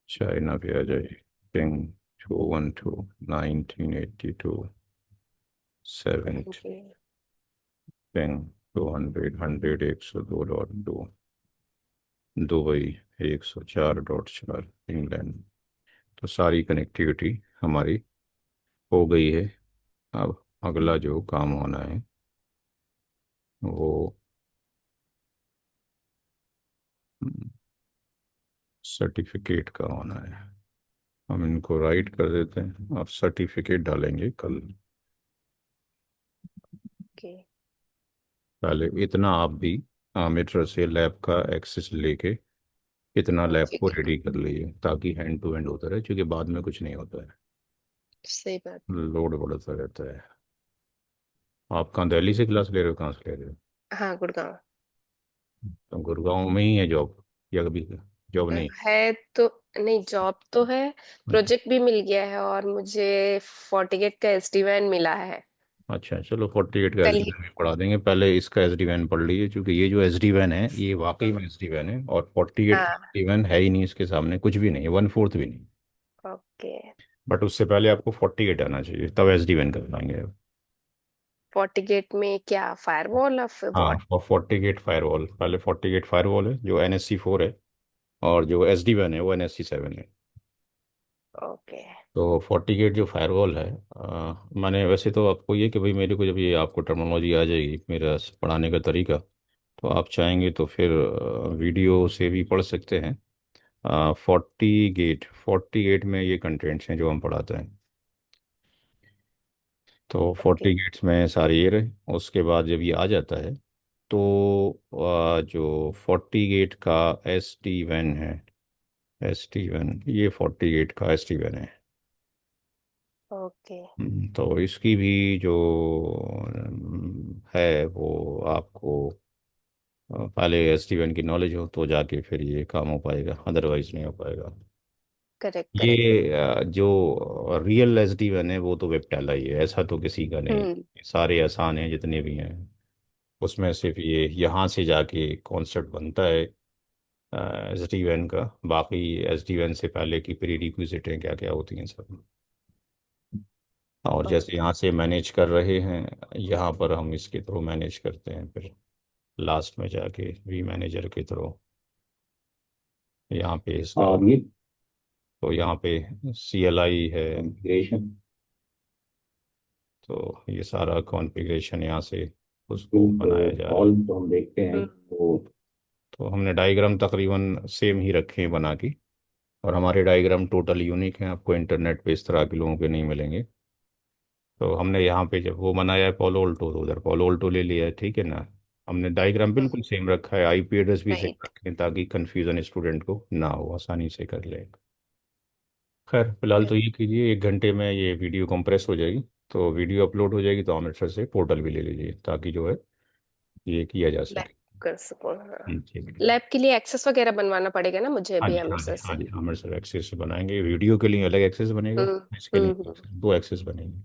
A: चाइना पे आ जाइए। पिंग 212.1982.7।
B: जी।
A: पिंग 200 100 102.2। Dubai 104.4, England. तो सारी कनेक्टिविटी हमारी हो गई है। अब अगला जो काम होना है वो सर्टिफिकेट का होना है। हम इनको राइट कर देते हैं, आप सर्टिफिकेट डालेंगे कल।
B: ओके।
A: पहले इतना आप भी आमिर से लैब का एक्सेस लेके इतना लैब को
B: ठीक है।
A: रेडी कर लीजिए, ताकि हैंड टू हैंड होता रहे, क्योंकि बाद में कुछ नहीं होता है,
B: सही बात।
A: लोड बढ़ता रहता है। आप कहाँ दिल्ली से क्लास ले रहे हो, कहाँ से ले रहे हो?
B: हाँ, गुड़गांव।
A: तो गुड़गांव में ही है जॉब, या कभी जॉब नहीं?
B: है तो। नहीं, जॉब तो है। प्रोजेक्ट भी मिल गया है और मुझे 48 का एसडी-वैन मिला है।
A: अच्छा, चलो 48 का एस
B: कल
A: डी
B: ही।
A: वैन पढ़ा देंगे। पहले इसका एस डी वैन पढ़ लीजिए, क्योंकि ये जो एस डी वैन है ये वाकई में एस डी वैन है, और 48
B: हाँ।
A: एस डी वैन है ही नहीं, इसके सामने कुछ भी नहीं है, 1/4 भी नहीं।
B: ओके।
A: बट उससे पहले आपको 48 आना चाहिए, तब एस डी वैन कर पाएंगे आप।
B: 48 में क्या फायरवॉल ऑफ
A: हाँ,
B: व्हाट?
A: और 48 फायरवॉल, पहले 48 फायरवॉल है जो NSC 4 है, और जो एस डी वैन है वो NSC 7 है।
B: ओके।
A: तो 40 गेट जो फायरवॉल है, मैंने वैसे तो आपको ये कि भाई मेरे को जब ये आपको टर्मिनोलॉजी आ जाएगी, मेरा पढ़ाने का तरीका, तो आप चाहेंगे तो फिर वीडियो से भी पढ़ सकते हैं। 40 गेट में ये कंटेंट्स हैं जो हम पढ़ाते हैं। तो
B: ओके।
A: 40 गेट्स में सारे ये रहे। उसके बाद जब ये आ जाता है तो जो 40 गेट का SD-WAN है, SD-WAN, ये 40 गेट का SD-WAN है।
B: ओके।
A: तो इसकी भी जो है वो आपको पहले SD-WAN की नॉलेज हो तो जाके फिर ये काम हो पाएगा, अदरवाइज नहीं हो पाएगा।
B: Correct correct.
A: ये जो रियल SD-WAN है वो तो वेबटेला ही है, ऐसा तो किसी का नहीं।
B: हम्म।
A: सारे आसान हैं जितने भी हैं, उसमें सिर्फ ये यहाँ से जाके कॉन्सेप्ट बनता है SD-WAN का। बाकी SD-WAN से पहले की प्री रिक्विजिटें क्या क्या होती हैं सब, और जैसे
B: ओके।
A: यहाँ से मैनेज कर रहे हैं, यहाँ पर हम इसके थ्रू मैनेज करते हैं फिर लास्ट में जाके वी मैनेजर के थ्रू यहाँ पे इसका। और ये तो यहाँ पे CLI है कॉन्फ़िगरेशन, तो ये सारा कॉन्फ़िगरेशन यहाँ से उसको बनाया जा रहा है। तो हम देखते हैं
B: हम्म।
A: तो हमने डायग्राम तकरीबन सेम ही रखे हैं बना के, और हमारे डायग्राम टोटल यूनिक हैं, आपको इंटरनेट पे इस तरह के लोगों के नहीं मिलेंगे। तो हमने यहाँ पे जब वो बनाया है पोलो ऑल्टो, तो उधर पोलो ऑल्टो ले लिया है, ठीक है ना। हमने डायग्राम बिल्कुल सेम रखा है, IP एड्रेस भी सेम
B: राइट।
A: रखे हैं ताकि कंफ्यूजन स्टूडेंट को ना हो, आसानी से कर ले। खैर फिलहाल तो ये कीजिए, 1 घंटे में ये वीडियो कंप्रेस हो जाएगी, तो वीडियो अपलोड हो जाएगी तो अमृतसर से पोर्टल भी ले लीजिए ताकि जो है ये किया जा
B: लैब
A: सके।
B: कर सकूँ, हाँ।
A: ठीक है।
B: लैब के लिए एक्सेस वगैरह बनवाना पड़ेगा ना मुझे
A: हाँ
B: अभी
A: जी, हाँ
B: अमृतसर
A: जी,
B: से?
A: हाँ जी, अमृतसर एक्सेस बनाएंगे, वीडियो के लिए अलग एक्सेस बनेगा,
B: हम्म।
A: इसके लिए
B: हम्म।
A: दो एक्सेस बनेंगे।